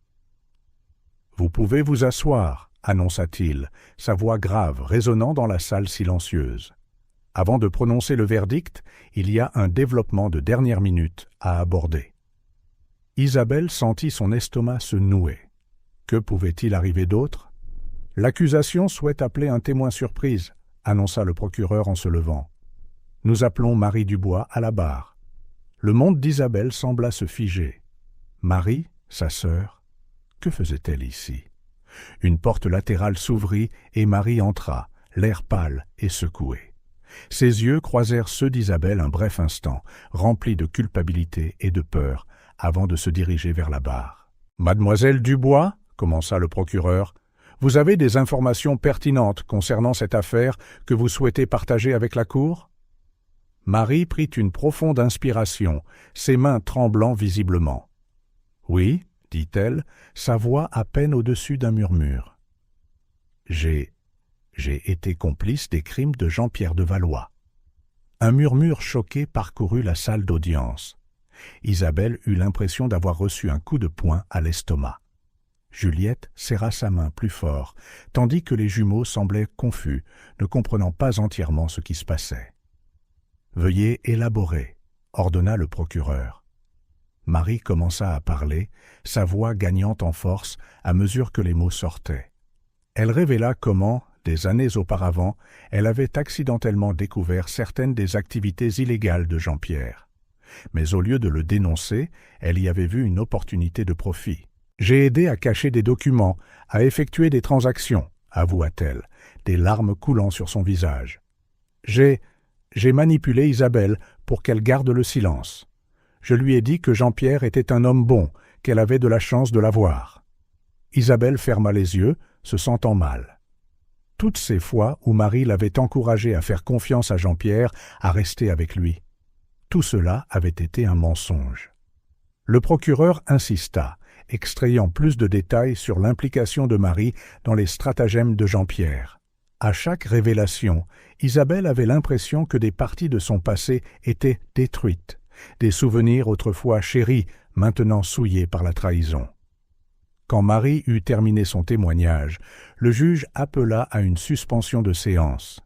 « Vous pouvez vous asseoir » annonça-t-il, sa voix grave résonnant dans la salle silencieuse. Avant de prononcer le verdict, il y a un développement de dernière minute à aborder. Isabelle sentit son estomac se nouer. Que pouvait-il arriver d'autre? L'accusation souhaite appeler un témoin surprise, annonça le procureur en se levant. Nous appelons Marie Dubois à la barre. Le monde d'Isabelle sembla se figer. Marie, sa sœur, que faisait-elle ici? Une porte latérale s'ouvrit et Marie entra, l'air pâle et secoué. Ses yeux croisèrent ceux d'Isabelle un bref instant, remplis de culpabilité et de peur, avant de se diriger vers la barre. « Mademoiselle Dubois, » commença le procureur, « vous avez des informations pertinentes concernant cette affaire que vous souhaitez partager avec la cour ?» Marie prit une profonde inspiration, ses mains tremblant visiblement. « Oui, » dit-elle, sa voix à peine au-dessus d'un murmure. « J'ai été complice des crimes de Jean-Pierre de Valois. » Un murmure choqué parcourut la salle d'audience. Isabelle eut l'impression d'avoir reçu un coup de poing à l'estomac. Juliette serra sa main plus fort, tandis que les jumeaux semblaient confus, ne comprenant pas entièrement ce qui se passait. « Veuillez élaborer » ordonna le procureur. Marie commença à parler, sa voix gagnant en force à mesure que les mots sortaient. Elle révéla comment, des années auparavant, elle avait accidentellement découvert certaines des activités illégales de Jean-Pierre. Mais au lieu de le dénoncer, elle y avait vu une opportunité de profit. « J'ai aidé à cacher des documents, à effectuer des transactions, » avoua-t-elle, des larmes coulant sur son visage. « J'ai manipulé Isabelle pour qu'elle garde le silence. Je lui ai dit que Jean-Pierre était un homme bon, qu'elle avait de la chance de l'avoir. » Isabelle ferma les yeux, se sentant mal. Toutes ces fois où Marie l'avait encouragée à faire confiance à Jean-Pierre, à rester avec lui. Tout cela avait été un mensonge. Le procureur insista, extrayant plus de détails sur l'implication de Marie dans les stratagèmes de Jean-Pierre. À chaque révélation, Isabelle avait l'impression que des parties de son passé étaient détruites, des souvenirs autrefois chéris, maintenant souillés par la trahison. Quand Marie eut terminé son témoignage, le juge appela à une suspension de séance.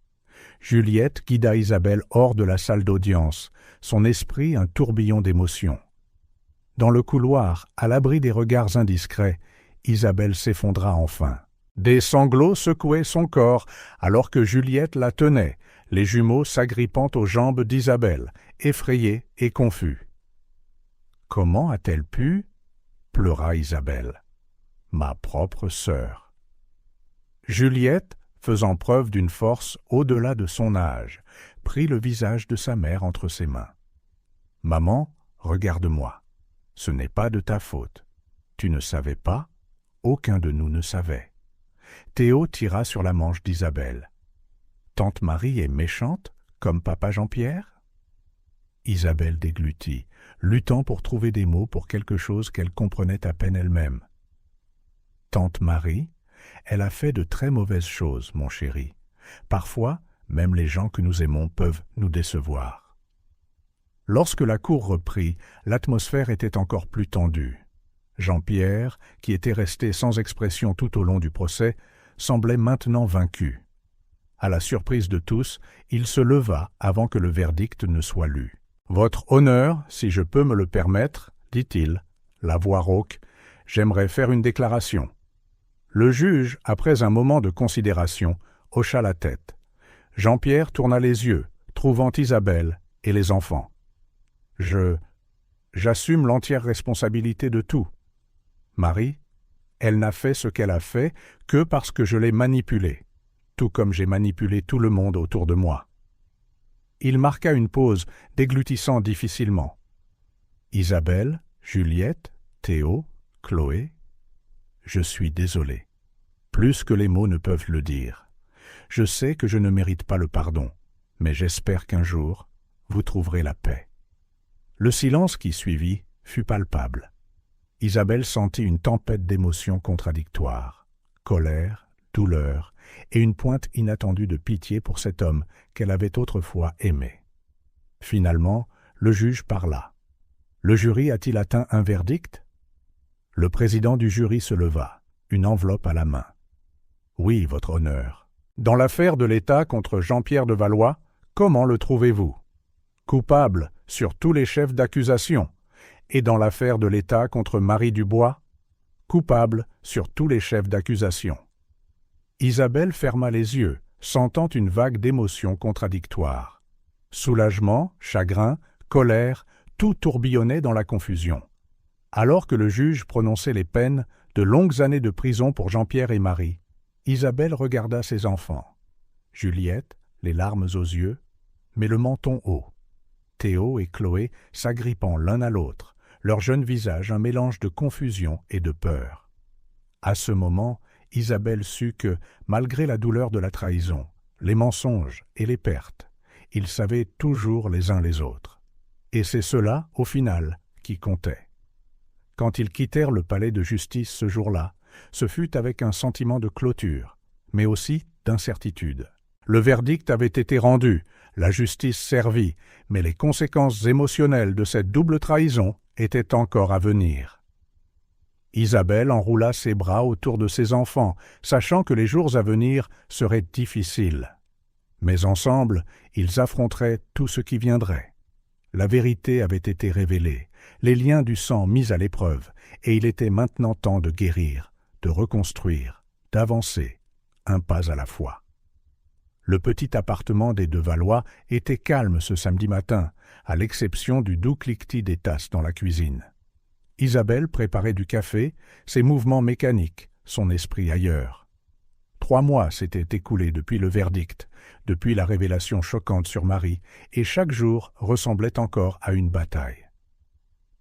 Juliette guida Isabelle hors de la salle d'audience, son esprit un tourbillon d'émotions. Dans le couloir, à l'abri des regards indiscrets, Isabelle s'effondra enfin. Des sanglots secouaient son corps alors que Juliette la tenait, les jumeaux s'agrippant aux jambes d'Isabelle, effrayés et confus. « Comment a-t-elle pu » pleura Isabelle. « Ma propre sœur. » Juliette, faisant preuve d'une force au-delà de son âge, prit le visage de sa mère entre ses mains. « Maman, regarde-moi. Ce n'est pas de ta faute. Tu ne savais pas, aucun de nous ne savait. » Théo tira sur la manche d'Isabelle. « Tante Marie est méchante, comme papa Jean-Pierre » Isabelle déglutit, luttant pour trouver des mots pour quelque chose qu'elle comprenait à peine elle-même. « Tante Marie, elle a fait de très mauvaises choses, mon chéri. Parfois, même les gens que nous aimons peuvent nous décevoir. » Lorsque la cour reprit, l'atmosphère était encore plus tendue. Jean-Pierre, qui était resté sans expression tout au long du procès, semblait maintenant vaincu. À la surprise de tous, il se leva avant que le verdict ne soit lu. « Votre honneur, si je peux me le permettre, dit-il, la voix rauque, j'aimerais faire une déclaration. » Le juge, après un moment de considération, hocha la tête. Jean-Pierre tourna les yeux, trouvant Isabelle et les enfants. « J'assume l'entière responsabilité de tout. Marie, elle n'a fait ce qu'elle a fait que parce que je l'ai manipulée, tout comme j'ai manipulé tout le monde autour de moi. » Il marqua une pause, déglutissant difficilement. « Isabelle, Juliette, Théo, Chloé, je suis désolé. Plus que les mots ne peuvent le dire. Je sais que je ne mérite pas le pardon, mais j'espère qu'un jour, vous trouverez la paix. » Le silence qui suivit fut palpable. Isabelle sentit une tempête d'émotions contradictoires, colère, douleur et une pointe inattendue de pitié pour cet homme qu'elle avait autrefois aimé. Finalement, le juge parla. Le jury a-t-il atteint un verdict? Le président du jury se leva, une enveloppe à la main. « Oui, votre honneur. Dans l'affaire de l'État contre Jean-Pierre de Valois, comment le trouvez-vous? Coupable sur tous les chefs d'accusation. Et dans l'affaire de l'État contre Marie Dubois, coupable sur tous les chefs d'accusation. » Isabelle ferma les yeux, sentant une vague d'émotions contradictoires. Soulagement, chagrin, colère, tout tourbillonnait dans la confusion. Alors que le juge prononçait les peines de longues années de prison pour Jean-Pierre et Marie, Isabelle regarda ses enfants. Juliette, les larmes aux yeux, mais le menton haut. Théo et Chloé s'agrippant l'un à l'autre, leur jeune visage un mélange de confusion et de peur. À ce moment, Isabelle sut que, malgré la douleur de la trahison, les mensonges et les pertes, ils savaient toujours les uns les autres. Et c'est cela, au final, qui comptait. Quand ils quittèrent le palais de justice ce jour-là, ce fut avec un sentiment de clôture, mais aussi d'incertitude. Le verdict avait été rendu, la justice servie, mais les conséquences émotionnelles de cette double trahison étaient encore à venir. Isabelle enroula ses bras autour de ses enfants, sachant que les jours à venir seraient difficiles. Mais ensemble, ils affronteraient tout ce qui viendrait. La vérité avait été révélée, les liens du sang mis à l'épreuve, et il était maintenant temps de guérir, de reconstruire, d'avancer, un pas à la fois. Le petit appartement des de Valois était calme ce samedi matin, à l'exception du doux cliquetis des tasses dans la cuisine. Isabelle préparait du café, ses mouvements mécaniques, son esprit ailleurs. 3 mois s'étaient écoulés depuis le verdict, depuis la révélation choquante sur Marie, et chaque jour ressemblait encore à une bataille.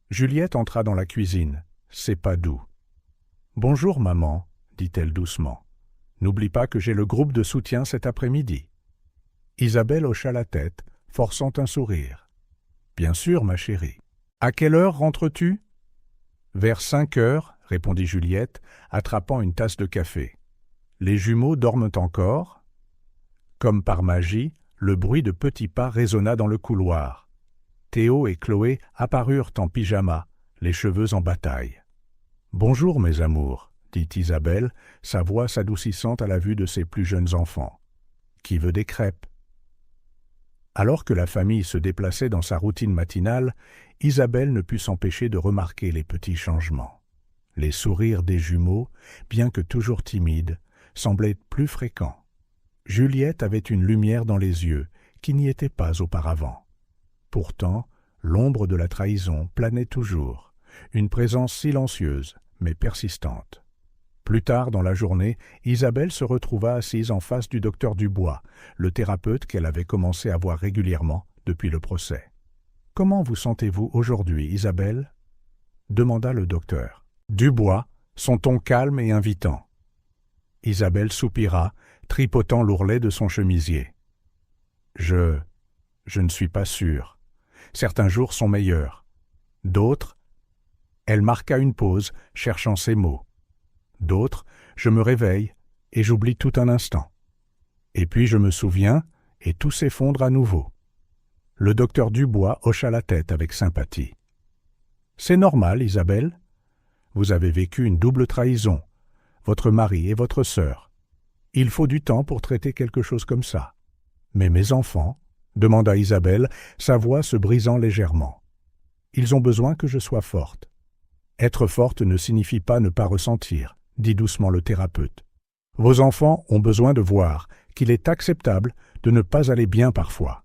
Juliette entra dans la cuisine, ses pas doux. « Bonjour, maman, » dit-elle doucement. « N'oublie pas que j'ai le groupe de soutien cet après-midi. » Isabelle hocha la tête, forçant un sourire. « Bien sûr, ma chérie. À quelle heure rentres-tu » ? « Vers 5 heures, » répondit Juliette, attrapant une tasse de café. « Les jumeaux dorment encore ?» Comme par magie, le bruit de petits pas résonna dans le couloir. Théo et Chloé apparurent en pyjama, les cheveux en bataille. « Bonjour, mes amours, » dit Isabelle, sa voix s'adoucissant à la vue de ses plus jeunes enfants. « Qui veut des crêpes ?» Alors que la famille se déplaçait dans sa routine matinale, Isabelle ne put s'empêcher de remarquer les petits changements. Les sourires des jumeaux, bien que toujours timides, semblaient plus fréquents. Juliette avait une lumière dans les yeux qui n'y était pas auparavant. Pourtant, l'ombre de la trahison planait toujours, une présence silencieuse mais persistante. Plus tard dans la journée, Isabelle se retrouva assise en face du docteur Dubois, le thérapeute qu'elle avait commencé à voir régulièrement depuis le procès. « Comment vous sentez-vous aujourd'hui, Isabelle » demanda le docteur. Dubois, son ton calme et invitant. Isabelle soupira, tripotant l'ourlet de son chemisier. « Je ne suis pas sûre. Certains jours sont meilleurs. D'autres, » elle marqua une pause, cherchant ses mots. « D'autres, je me réveille et j'oublie tout un instant. Et puis je me souviens et tout s'effondre à nouveau. » Le docteur Dubois hocha la tête avec sympathie. « C'est normal, Isabelle. Vous avez vécu une double trahison, votre mari et votre sœur. Il faut du temps pour traiter quelque chose comme ça. Mais mes enfants, demanda Isabelle, sa voix se brisant légèrement. Ils ont besoin que je sois forte. Être forte ne signifie pas ne pas ressentir, dit doucement le thérapeute. Vos enfants ont besoin de voir qu'il est acceptable de ne pas aller bien parfois.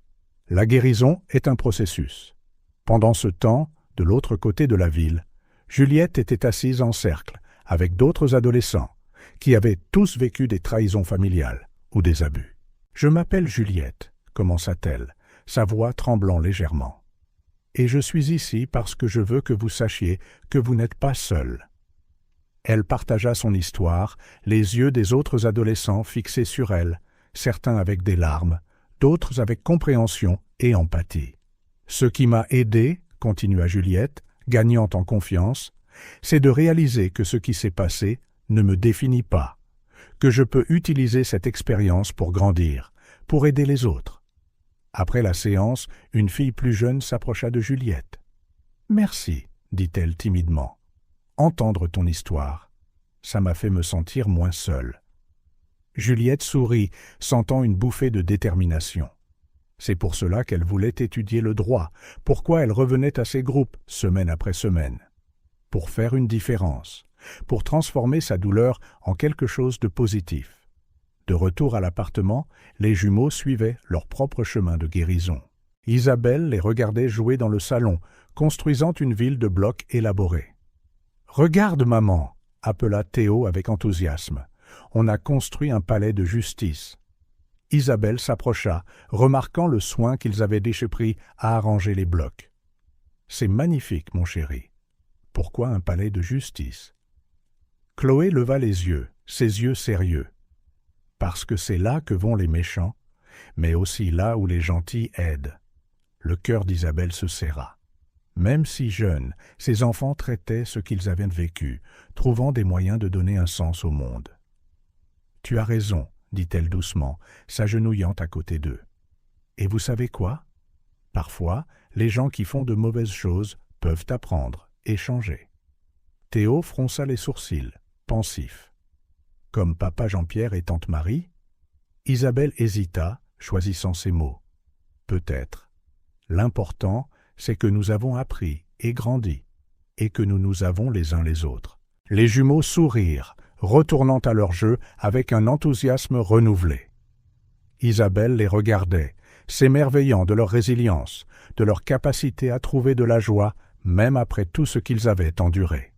La guérison est un processus. Pendant ce temps, de l'autre côté de la ville, Juliette était assise en cercle avec d'autres adolescents qui avaient tous vécu des trahisons familiales ou des abus. « Je m'appelle Juliette, » commença-t-elle, sa voix tremblant légèrement. « Et je suis ici parce que je veux que vous sachiez que vous n'êtes pas seule. » Elle partagea son histoire, les yeux des autres adolescents fixés sur elle, certains avec des larmes, d'autres avec compréhension et empathie. « Ce qui m'a aidée, » continua Juliette, gagnant en confiance, « c'est de réaliser que ce qui s'est passé ne me définit pas, que je peux utiliser cette expérience pour grandir, pour aider les autres. » Après la séance, une fille plus jeune s'approcha de Juliette. « Merci, » dit-elle timidement. « Entendre ton histoire, ça m'a fait me sentir moins seule. » Juliette sourit, sentant une bouffée de détermination. C'est pour cela qu'elle voulait étudier le droit, pourquoi elle revenait à ces groupes, semaine après semaine. Pour faire une différence, pour transformer sa douleur en quelque chose de positif. De retour à l'appartement, les jumeaux suivaient leur propre chemin de guérison. Isabelle les regardait jouer dans le salon, construisant une ville de blocs élaborés. « Regarde, maman !» appela Théo avec enthousiasme. « On a construit un palais de justice. » Isabelle s'approcha, remarquant le soin qu'ils avaient déjà pris à arranger les blocs. « C'est magnifique, mon chéri. Pourquoi un palais de justice ?» Chloé leva les yeux, ses yeux sérieux. « Parce que c'est là que vont les méchants, mais aussi là où les gentils aident. » Le cœur d'Isabelle se serra. Même si jeunes, ces enfants traitaient ce qu'ils avaient vécu, trouvant des moyens de donner un sens au monde. « Tu as raison, » dit-elle doucement, s'agenouillant à côté d'eux. « Et vous savez quoi? Parfois, les gens qui font de mauvaises choses peuvent apprendre et changer. » Théo fronça les sourcils, pensif. Comme papa Jean-Pierre et tante Marie, Isabelle hésita, choisissant ses mots. Peut-être. L'important, c'est que nous avons appris et grandi, et que nous nous avons les uns les autres. Les jumeaux sourirent, retournant à leur jeu avec un enthousiasme renouvelé. Isabelle les regardait, s'émerveillant de leur résilience, de leur capacité à trouver de la joie, même après tout ce qu'ils avaient enduré.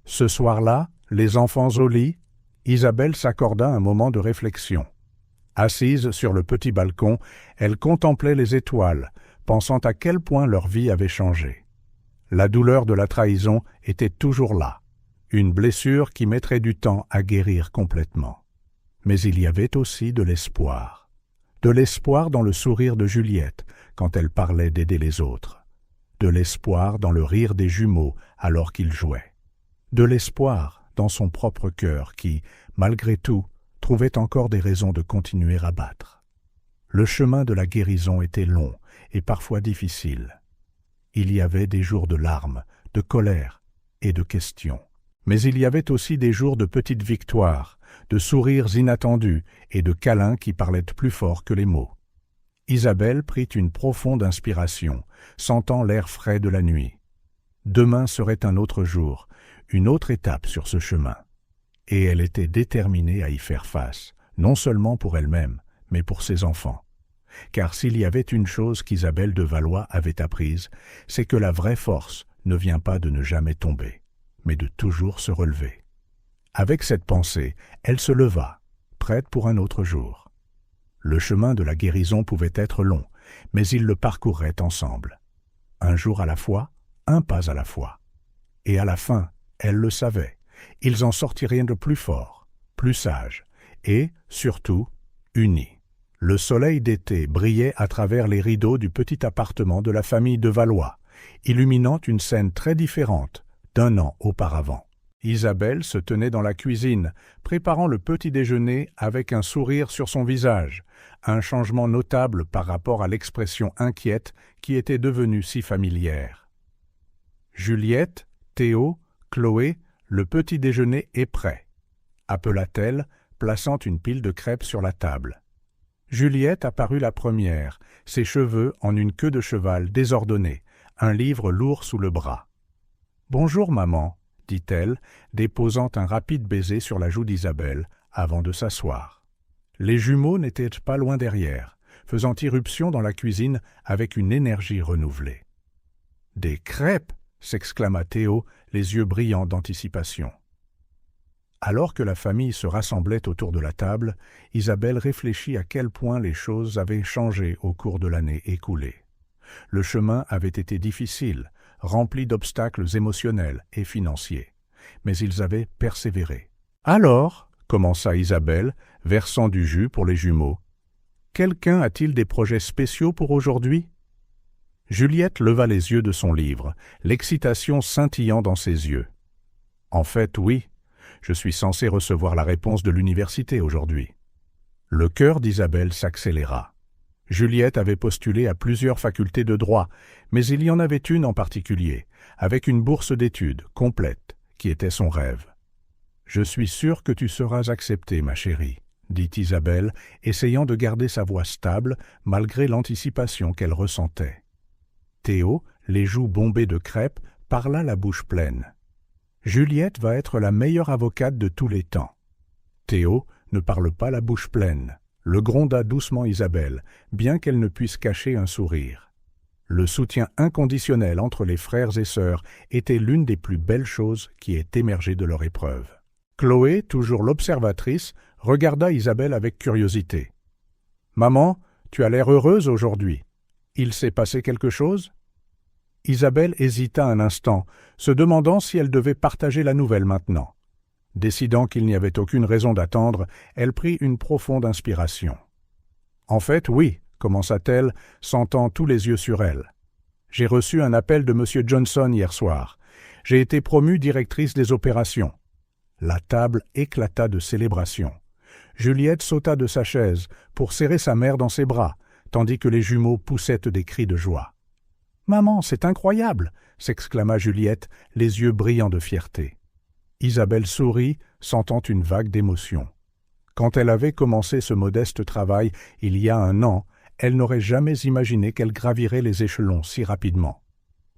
Ce soir-là, les enfants au lit, Isabelle s'accorda un moment de réflexion. Assise sur le petit balcon, elle contemplait les étoiles, pensant à quel point leur vie avait changé. La douleur de la trahison était toujours là. Une blessure qui mettrait du temps à guérir complètement. Mais il y avait aussi de l'espoir. De l'espoir dans le sourire de Juliette quand elle parlait d'aider les autres. De l'espoir dans le rire des jumeaux alors qu'ils jouaient. De l'espoir dans son propre cœur qui, malgré tout, trouvait encore des raisons de continuer à battre. Le chemin de la guérison était long et parfois difficile. Il y avait des jours de larmes, de colère et de questions. Mais il y avait aussi des jours de petites victoires, de sourires inattendus et de câlins qui parlaient plus fort que les mots. Isabelle prit une profonde inspiration, sentant l'air frais de la nuit. Demain serait un autre jour, une autre étape sur ce chemin. Et elle était déterminée à y faire face, non seulement pour elle-même, mais pour ses enfants. Car s'il y avait une chose qu'Isabelle de Valois avait apprise, c'est que la vraie force ne vient pas de ne jamais tomber, mais de toujours se relever. Avec cette pensée, elle se leva, prête pour un autre jour. Le chemin de la guérison pouvait être long, mais ils le parcourraient ensemble. Un jour à la fois, un pas à la fois. Et à la fin, elle le savait, ils en sortiraient de plus forts, plus sages, et, surtout, unis. Le soleil d'été brillait à travers les rideaux du petit appartement de la famille de Valois, illuminant une scène très différente d'un an auparavant. Isabelle se tenait dans la cuisine, préparant le petit déjeuner avec un sourire sur son visage, un changement notable par rapport à l'expression inquiète qui était devenue si familière. « Juliette, Théo, Chloé, le petit déjeuner est prêt », appela-t-elle, plaçant une pile de crêpes sur la table. Juliette apparut la première, ses cheveux en une queue de cheval désordonnée, un livre lourd sous le bras. « Bonjour, maman », dit-elle, déposant un rapide baiser sur la joue d'Isabelle avant de s'asseoir. Les jumeaux n'étaient pas loin derrière, faisant irruption dans la cuisine avec une énergie renouvelée. « Des crêpes !» s'exclama Théo, les yeux brillants d'anticipation. Alors que la famille se rassemblait autour de la table, Isabelle réfléchit à quel point les choses avaient changé au cours de l'année écoulée. Le chemin avait été difficile, rempli d'obstacles émotionnels et financiers, mais ils avaient persévéré. « Alors, » commença Isabelle, versant du jus pour les jumeaux, « quelqu'un a-t-il des projets spéciaux pour aujourd'hui ?» Juliette leva les yeux de son livre, l'excitation scintillant dans ses yeux. « En fait, oui. Je suis censé recevoir la réponse de l'université aujourd'hui. » Le cœur d'Isabelle s'accéléra. Juliette avait postulé à plusieurs facultés de droit, mais il y en avait une en particulier, avec une bourse d'études complète, qui était son rêve. « Je suis sûre que tu seras acceptée, ma chérie, » dit Isabelle, essayant de garder sa voix stable malgré l'anticipation qu'elle ressentait. Théo, les joues bombées de crêpes, parla la bouche pleine. Juliette va être la meilleure avocate de tous les temps. Théo ne parle pas la bouche pleine, le gronda doucement Isabelle, bien qu'elle ne puisse cacher un sourire. Le soutien inconditionnel entre les frères et sœurs était l'une des plus belles choses qui ait émergé de leur épreuve. Chloé, toujours l'observatrice, regarda Isabelle avec curiosité. « Maman, tu as l'air heureuse aujourd'hui. Il s'est passé quelque chose ?» Isabelle hésita un instant, se demandant si elle devait partager la nouvelle maintenant. Décidant qu'il n'y avait aucune raison d'attendre, elle prit une profonde inspiration. « En fait, oui, » commença-t-elle, sentant tous les yeux sur elle. « J'ai reçu un appel de M. Johnson hier soir. J'ai été promue directrice des opérations. » La table éclata de célébration. Juliette sauta de sa chaise pour serrer sa mère dans ses bras, tandis que les jumeaux poussaient des cris de joie. « Maman, c'est incroyable !» s'exclama Juliette, les yeux brillants de fierté. Isabelle sourit, sentant une vague d'émotion. Quand elle avait commencé ce modeste travail il y a un an, elle n'aurait jamais imaginé qu'elle gravirait les échelons si rapidement.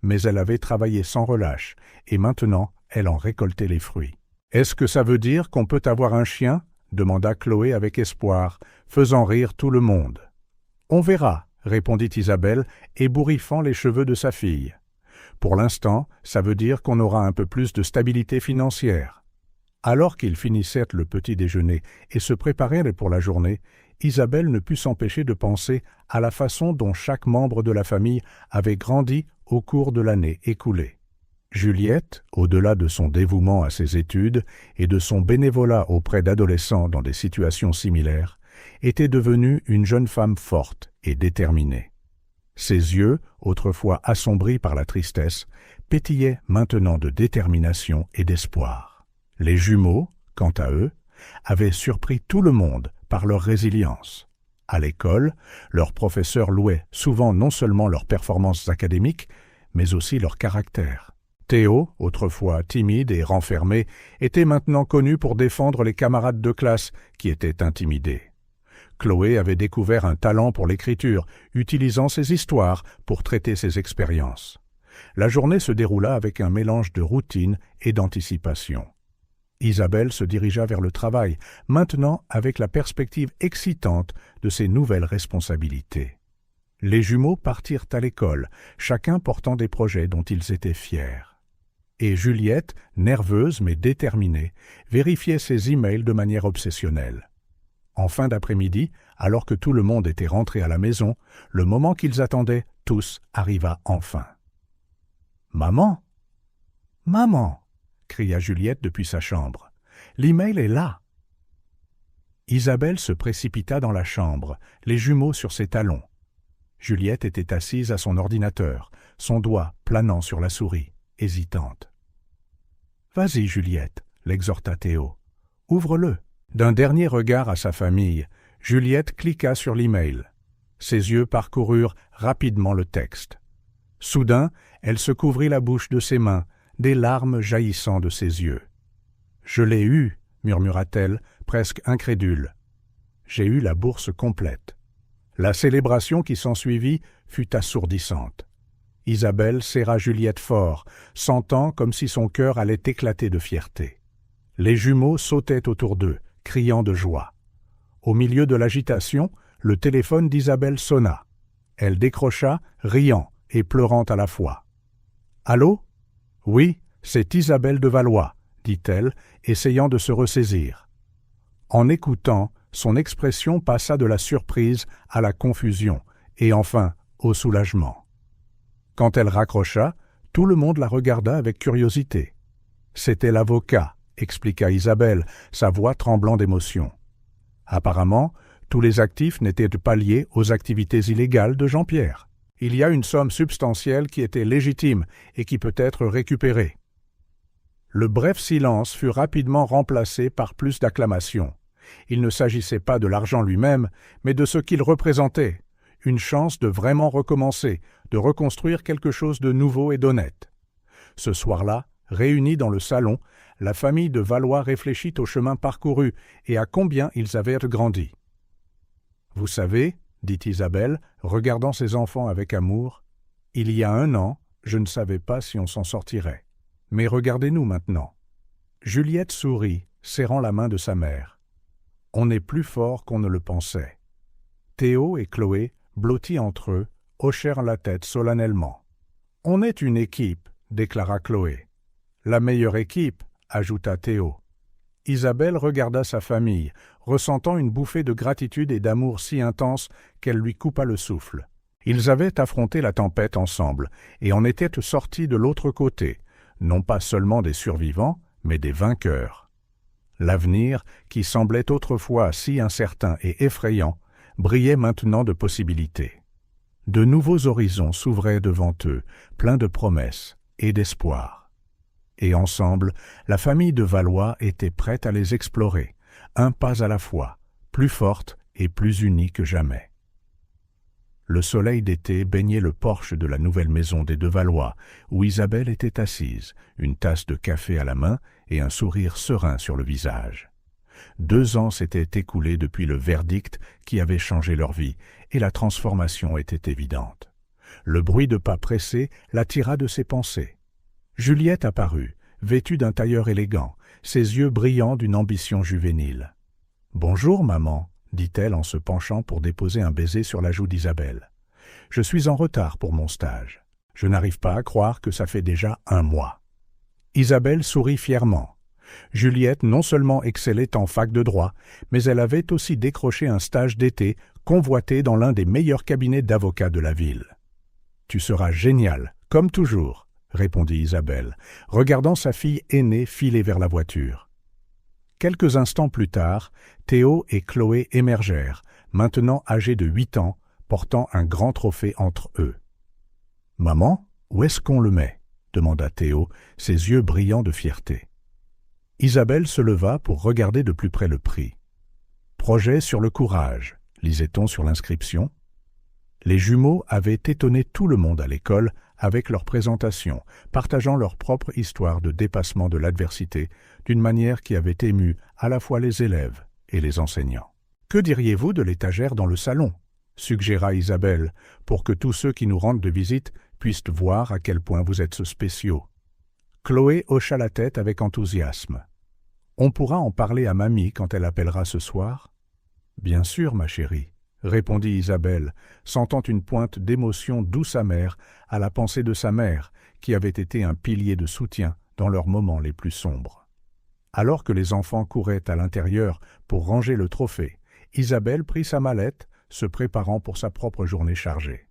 Mais elle avait travaillé sans relâche, et maintenant elle en récoltait les fruits. « Est-ce que ça veut dire qu'on peut avoir un chien ?» demanda Chloé avec espoir, faisant rire tout le monde. « On verra », répondit Isabelle, ébouriffant les cheveux de sa fille. « Pour l'instant, ça veut dire qu'on aura un peu plus de stabilité financière. » Alors qu'ils finissaient le petit déjeuner et se préparaient pour la journée, Isabelle ne put s'empêcher de penser à la façon dont chaque membre de la famille avait grandi au cours de l'année écoulée. Juliette, au-delà de son dévouement à ses études et de son bénévolat auprès d'adolescents dans des situations similaires, était devenue une jeune femme forte et déterminée. Ses yeux, autrefois assombris par la tristesse, pétillaient maintenant de détermination et d'espoir. Les jumeaux, quant à eux, avaient surpris tout le monde par leur résilience. À l'école, leurs professeurs louaient souvent non seulement leurs performances académiques, mais aussi leur caractère. Théo, autrefois timide et renfermé, était maintenant connu pour défendre les camarades de classe qui étaient intimidés. Chloé avait découvert un talent pour l'écriture, utilisant ses histoires pour traiter ses expériences. La journée se déroula avec un mélange de routine et d'anticipation. Isabelle se dirigea vers le travail, maintenant avec la perspective excitante de ses nouvelles responsabilités. Les jumeaux partirent à l'école, chacun portant des projets dont ils étaient fiers. Et Juliette, nerveuse mais déterminée, vérifiait ses emails de manière obsessionnelle. En fin d'après-midi, alors que tout le monde était rentré à la maison, le moment qu'ils attendaient tous arriva enfin. « Maman ! Maman !» cria Juliette depuis sa chambre. « L'email est là !» Isabelle se précipita dans la chambre, les jumeaux sur ses talons. Juliette était assise à son ordinateur, son doigt planant sur la souris, hésitante. « Vas-y, Juliette !» l'exhorta Théo. « Ouvre-le !» D'un dernier regard à sa famille, Juliette cliqua sur l'email. Ses yeux parcoururent rapidement le texte. Soudain, elle se couvrit la bouche de ses mains, des larmes jaillissant de ses yeux. « Je l'ai eu !» murmura-t-elle, presque incrédule. « J'ai eu la bourse complète. » La célébration qui s'ensuivit fut assourdissante. Isabelle serra Juliette fort, sentant comme si son cœur allait éclater de fierté. Les jumeaux sautaient autour d'eux, criant de joie. Au milieu de l'agitation, le téléphone d'Isabelle sonna. Elle décrocha, riant et pleurant à la fois. « Allô ? Oui, c'est Isabelle de Valois, » dit-elle, essayant de se ressaisir. En écoutant, son expression passa de la surprise à la confusion, et enfin au soulagement. Quand elle raccrocha, tout le monde la regarda avec curiosité. C'était l'avocat, expliqua Isabelle, sa voix tremblant d'émotion. Apparemment, tous les actifs n'étaient pas liés aux activités illégales de Jean-Pierre. Il y a une somme substantielle qui était légitime et qui peut être récupérée. Le bref silence fut rapidement remplacé par plus d'acclamations. Il ne s'agissait pas de l'argent lui-même, mais de ce qu'il représentait, une chance de vraiment recommencer, de reconstruire quelque chose de nouveau et d'honnête. Ce soir-là, réunis dans le salon, la famille de Valois réfléchit au chemin parcouru et à combien ils avaient grandi. « Vous savez, » dit Isabelle, regardant ses enfants avec amour, « il y a 1 an, je ne savais pas si on s'en sortirait. Mais regardez-nous maintenant. » Juliette sourit, serrant la main de sa mère. « On est plus fort qu'on ne le pensait. » Théo et Chloé, blottis entre eux, hochèrent la tête solennellement. « On est une équipe, » déclara Chloé. « La meilleure équipe, » ajouta Théo. Isabelle regarda sa famille, ressentant une bouffée de gratitude et d'amour si intense qu'elle lui coupa le souffle. Ils avaient affronté la tempête ensemble et en étaient sortis de l'autre côté, non pas seulement des survivants, mais des vainqueurs. L'avenir, qui semblait autrefois si incertain et effrayant, brillait maintenant de possibilités. De nouveaux horizons s'ouvraient devant eux, pleins de promesses et d'espoir. Et ensemble, la famille de Valois était prête à les explorer, un pas à la fois, plus forte et plus unie que jamais. Le soleil d'été baignait le porche de la nouvelle maison des de Valois, où Isabelle était assise, une tasse de café à la main et un sourire serein sur le visage. 2 ans s'étaient écoulés depuis le verdict qui avait changé leur vie, et la transformation était évidente. Le bruit de pas pressés l'attira de ses pensées. Juliette apparut, vêtue d'un tailleur élégant, ses yeux brillants d'une ambition juvénile. « Bonjour, maman », dit-elle en se penchant pour déposer un baiser sur la joue d'Isabelle. « Je suis en retard pour mon stage. Je n'arrive pas à croire que ça fait déjà 1 mois. » Isabelle sourit fièrement. Juliette non seulement excellait en fac de droit, mais elle avait aussi décroché un stage d'été convoité dans l'un des meilleurs cabinets d'avocats de la ville. « Tu seras génial, comme toujours, » répondit Isabelle, regardant sa fille aînée filer vers la voiture. Quelques instants plus tard, Théo et Chloé émergèrent, maintenant âgés de 8 ans, portant un grand trophée entre eux. « Maman, où est-ce qu'on le met ?» demanda Théo, ses yeux brillants de fierté. Isabelle se leva pour regarder de plus près le prix. « Projet sur le courage », lisait-on sur l'inscription. Les jumeaux avaient étonné tout le monde à l'école avec leur présentation, partageant leur propre histoire de dépassement de l'adversité d'une manière qui avait ému à la fois les élèves et les enseignants. « Que diriez-vous de l'étagère dans le salon ?» suggéra Isabelle, pour que tous ceux qui nous rendent de visite puissent voir à quel point vous êtes spéciaux. Chloé hocha la tête avec enthousiasme. « On pourra en parler à mamie quand elle appellera ce soir ?»« Bien sûr, ma chérie, » répondit Isabelle, sentant une pointe d'émotion douce amère à la pensée de sa mère, qui avait été un pilier de soutien dans leurs moments les plus sombres. Alors que les enfants couraient à l'intérieur pour ranger le trophée, Isabelle prit sa mallette, se préparant pour sa propre journée chargée.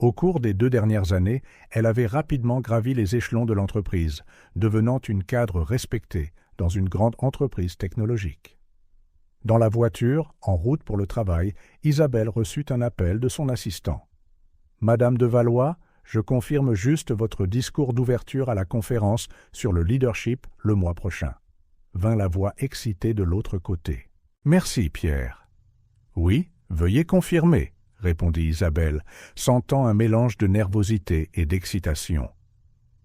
Au cours des 2 dernières années, elle avait rapidement gravi les échelons de l'entreprise, devenant une cadre respectée dans une grande entreprise technologique. Dans la voiture, en route pour le travail, Isabelle reçut un appel de son assistant. « Madame de Valois, je confirme juste votre discours d'ouverture à la conférence sur le leadership le mois prochain. » vint la voix excitée de l'autre côté. « Merci, Pierre. »« Oui, veuillez confirmer, » répondit Isabelle, sentant un mélange de nervosité et d'excitation.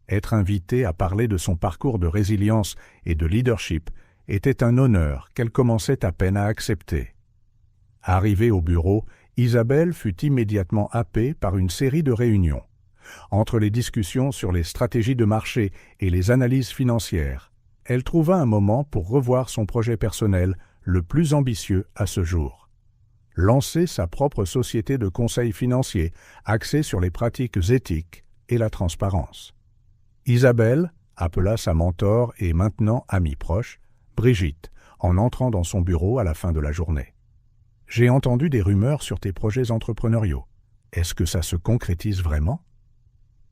Être invitée à parler de son parcours de résilience et de leadership était un honneur qu'elle commençait à peine à accepter. Arrivée au bureau, Isabelle fut immédiatement happée par une série de réunions. Entre les discussions sur les stratégies de marché et les analyses financières, elle trouva un moment pour revoir son projet personnel le plus ambitieux à ce jour. Lancer sa propre société de conseil financier axée sur les pratiques éthiques et la transparence. Isabelle appela sa mentor et maintenant amie proche, Brigitte, en entrant dans son bureau à la fin de la journée. « J'ai entendu des rumeurs sur tes projets entrepreneuriaux. Est-ce que ça se concrétise vraiment ?»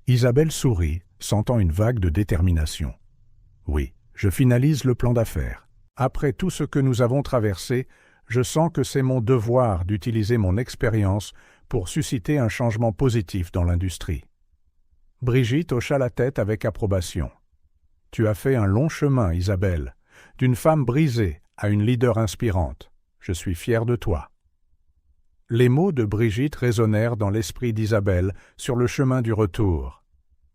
Isabelle sourit, sentant une vague de détermination. « Oui, je finalise le plan d'affaires. Après tout ce que nous avons traversé, je sens que c'est mon devoir d'utiliser mon expérience pour susciter un changement positif dans l'industrie. » Brigitte hocha la tête avec approbation. « Tu as fait un long chemin, Isabelle. D'une femme brisée à une leader inspirante. Je suis fier de toi. » Les mots de Brigitte résonnèrent dans l'esprit d'Isabelle sur le chemin du retour.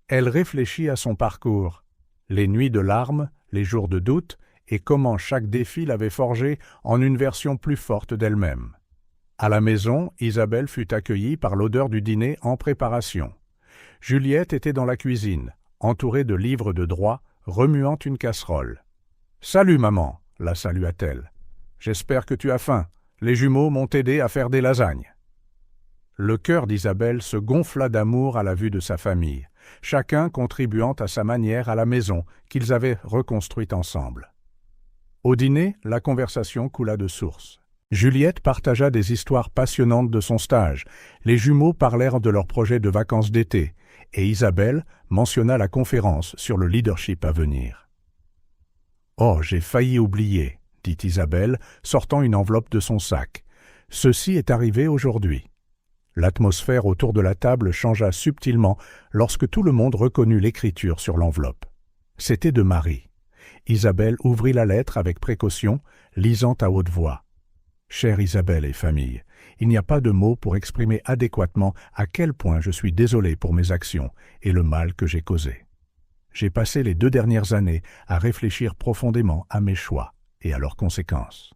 Elle réfléchit à son parcours, les nuits de larmes, les jours de doute, et comment chaque défi l'avait forgée en une version plus forte d'elle-même. À la maison, Isabelle fut accueillie par l'odeur du dîner en préparation. Juliette était dans la cuisine, entourée de livres de droit, remuant une casserole. « Salut, maman !» la salua-t-elle. « J'espère que tu as faim. Les jumeaux m'ont aidé à faire des lasagnes. » Le cœur d'Isabelle se gonfla d'amour à la vue de sa famille, chacun contribuant à sa manière à la maison qu'ils avaient reconstruite ensemble. Au dîner, la conversation coula de source. Juliette partagea des histoires passionnantes de son stage, les jumeaux parlèrent de leurs projets de vacances d'été, et Isabelle mentionna la conférence sur le leadership à venir. « Oh, j'ai failli oublier », dit Isabelle, sortant une enveloppe de son sac. « Ceci est arrivé aujourd'hui. » L'atmosphère autour de la table changea subtilement lorsque tout le monde reconnut l'écriture sur l'enveloppe. C'était de Marie. Isabelle ouvrit la lettre avec précaution, lisant à haute voix. « Chère Isabelle et famille, il n'y a pas de mots pour exprimer adéquatement à quel point je suis désolé pour mes actions et le mal que j'ai causé. J'ai passé les 2 dernières années à réfléchir profondément à mes choix et à leurs conséquences.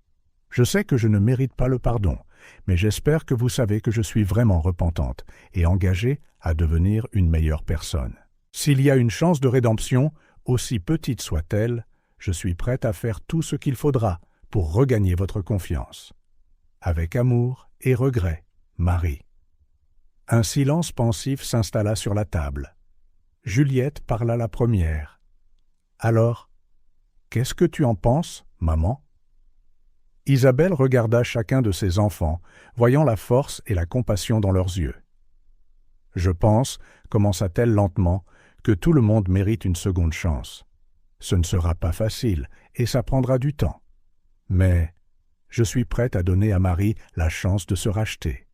Je sais que je ne mérite pas le pardon, mais j'espère que vous savez que je suis vraiment repentante et engagée à devenir une meilleure personne. S'il y a une chance de rédemption, aussi petite soit-elle, je suis prête à faire tout ce qu'il faudra pour regagner votre confiance. Avec amour et regret, Marie. » Un silence pensif s'installa sur la table. Juliette parla la première. « Alors, qu'est-ce que tu en penses, maman ?» Isabelle regarda chacun de ses enfants, voyant la force et la compassion dans leurs yeux. « Je pense, commença-t-elle lentement, que tout le monde mérite une seconde chance. Ce ne sera pas facile et ça prendra du temps. Mais je suis prête à donner à Marie la chance de se racheter. »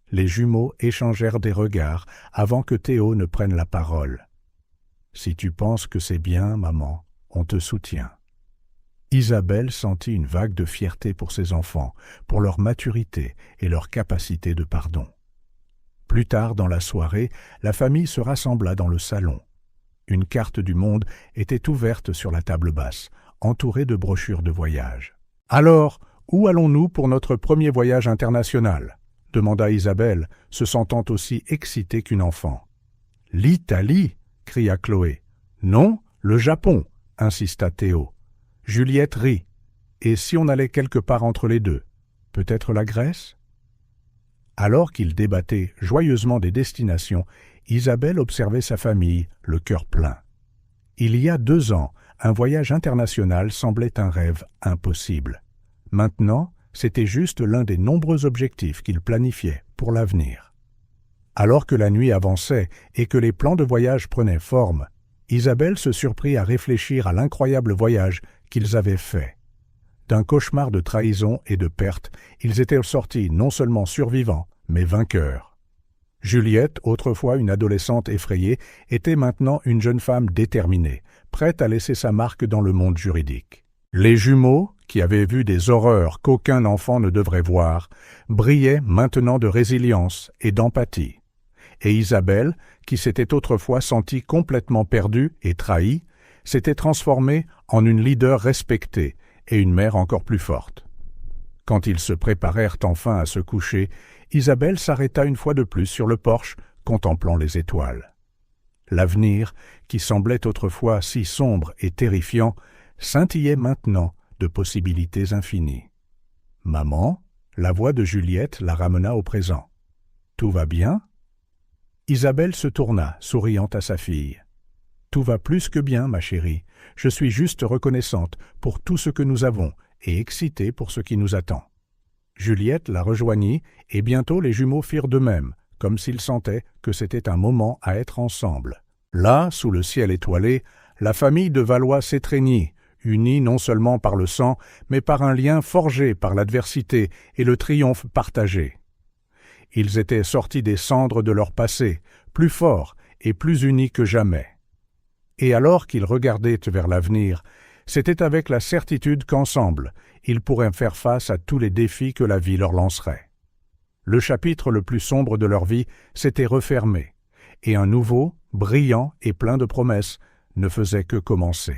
Les jumeaux échangèrent des regards avant que Théo ne prenne la parole. « Si tu penses que c'est bien, maman, on te soutient. » Isabelle sentit une vague de fierté pour ses enfants, pour leur maturité et leur capacité de pardon. Plus tard dans la soirée, la famille se rassembla dans le salon. Une carte du monde était ouverte sur la table basse, entourée de brochures de voyage. « Alors, où allons-nous pour notre premier voyage international ?» demanda Isabelle, se sentant aussi excitée qu'une enfant. « L'Italie » cria Chloé. « Non, le Japon » insista Théo. Juliette rit. « Et si on allait quelque part entre les deux? Peut-être la Grèce ?» Alors qu'ils débattaient joyeusement des destinations, Isabelle observait sa famille, le cœur plein. Il y a 2 ans, un voyage international semblait un rêve impossible. Maintenant, c'était juste l'un des nombreux objectifs qu'il planifiait pour l'avenir. Alors que la nuit avançait et que les plans de voyage prenaient forme, Isabelle se surprit à réfléchir à l'incroyable voyage qu'ils avaient fait. D'un cauchemar de trahison et de perte, ils étaient sortis non seulement survivants, mais vainqueurs. Juliette, autrefois une adolescente effrayée, était maintenant une jeune femme déterminée, prête à laisser sa marque dans le monde juridique. Les jumeaux, qui avaient vu des horreurs qu'aucun enfant ne devrait voir, brillaient maintenant de résilience et d'empathie. Et Isabelle, qui s'était autrefois sentie complètement perdue et trahie, s'était transformée en une leader respectée et une mère encore plus forte. Quand ils se préparèrent enfin à se coucher, Isabelle s'arrêta une fois de plus sur le porche, contemplant les étoiles. L'avenir, qui semblait autrefois si sombre et terrifiant, scintillait maintenant de possibilités infinies. « Maman ?» La voix de Juliette la ramena au présent. « Tout va bien ?» Isabelle se tourna, souriant à sa fille. « Tout va plus que bien, ma chérie. Je suis juste reconnaissante pour tout ce que nous avons et excitée pour ce qui nous attend. » Juliette la rejoignit et bientôt les jumeaux firent de même, comme s'ils sentaient que c'était un moment à être ensemble. Là, sous le ciel étoilé, la famille de Valois s'étreignit, unis non seulement par le sang, mais par un lien forgé par l'adversité et le triomphe partagé. Ils étaient sortis des cendres de leur passé, plus forts et plus unis que jamais. Et alors qu'ils regardaient vers l'avenir, c'était avec la certitude qu'ensemble, ils pourraient faire face à tous les défis que la vie leur lancerait. Le chapitre le plus sombre de leur vie s'était refermé, et un nouveau, brillant et plein de promesses, ne faisait que commencer.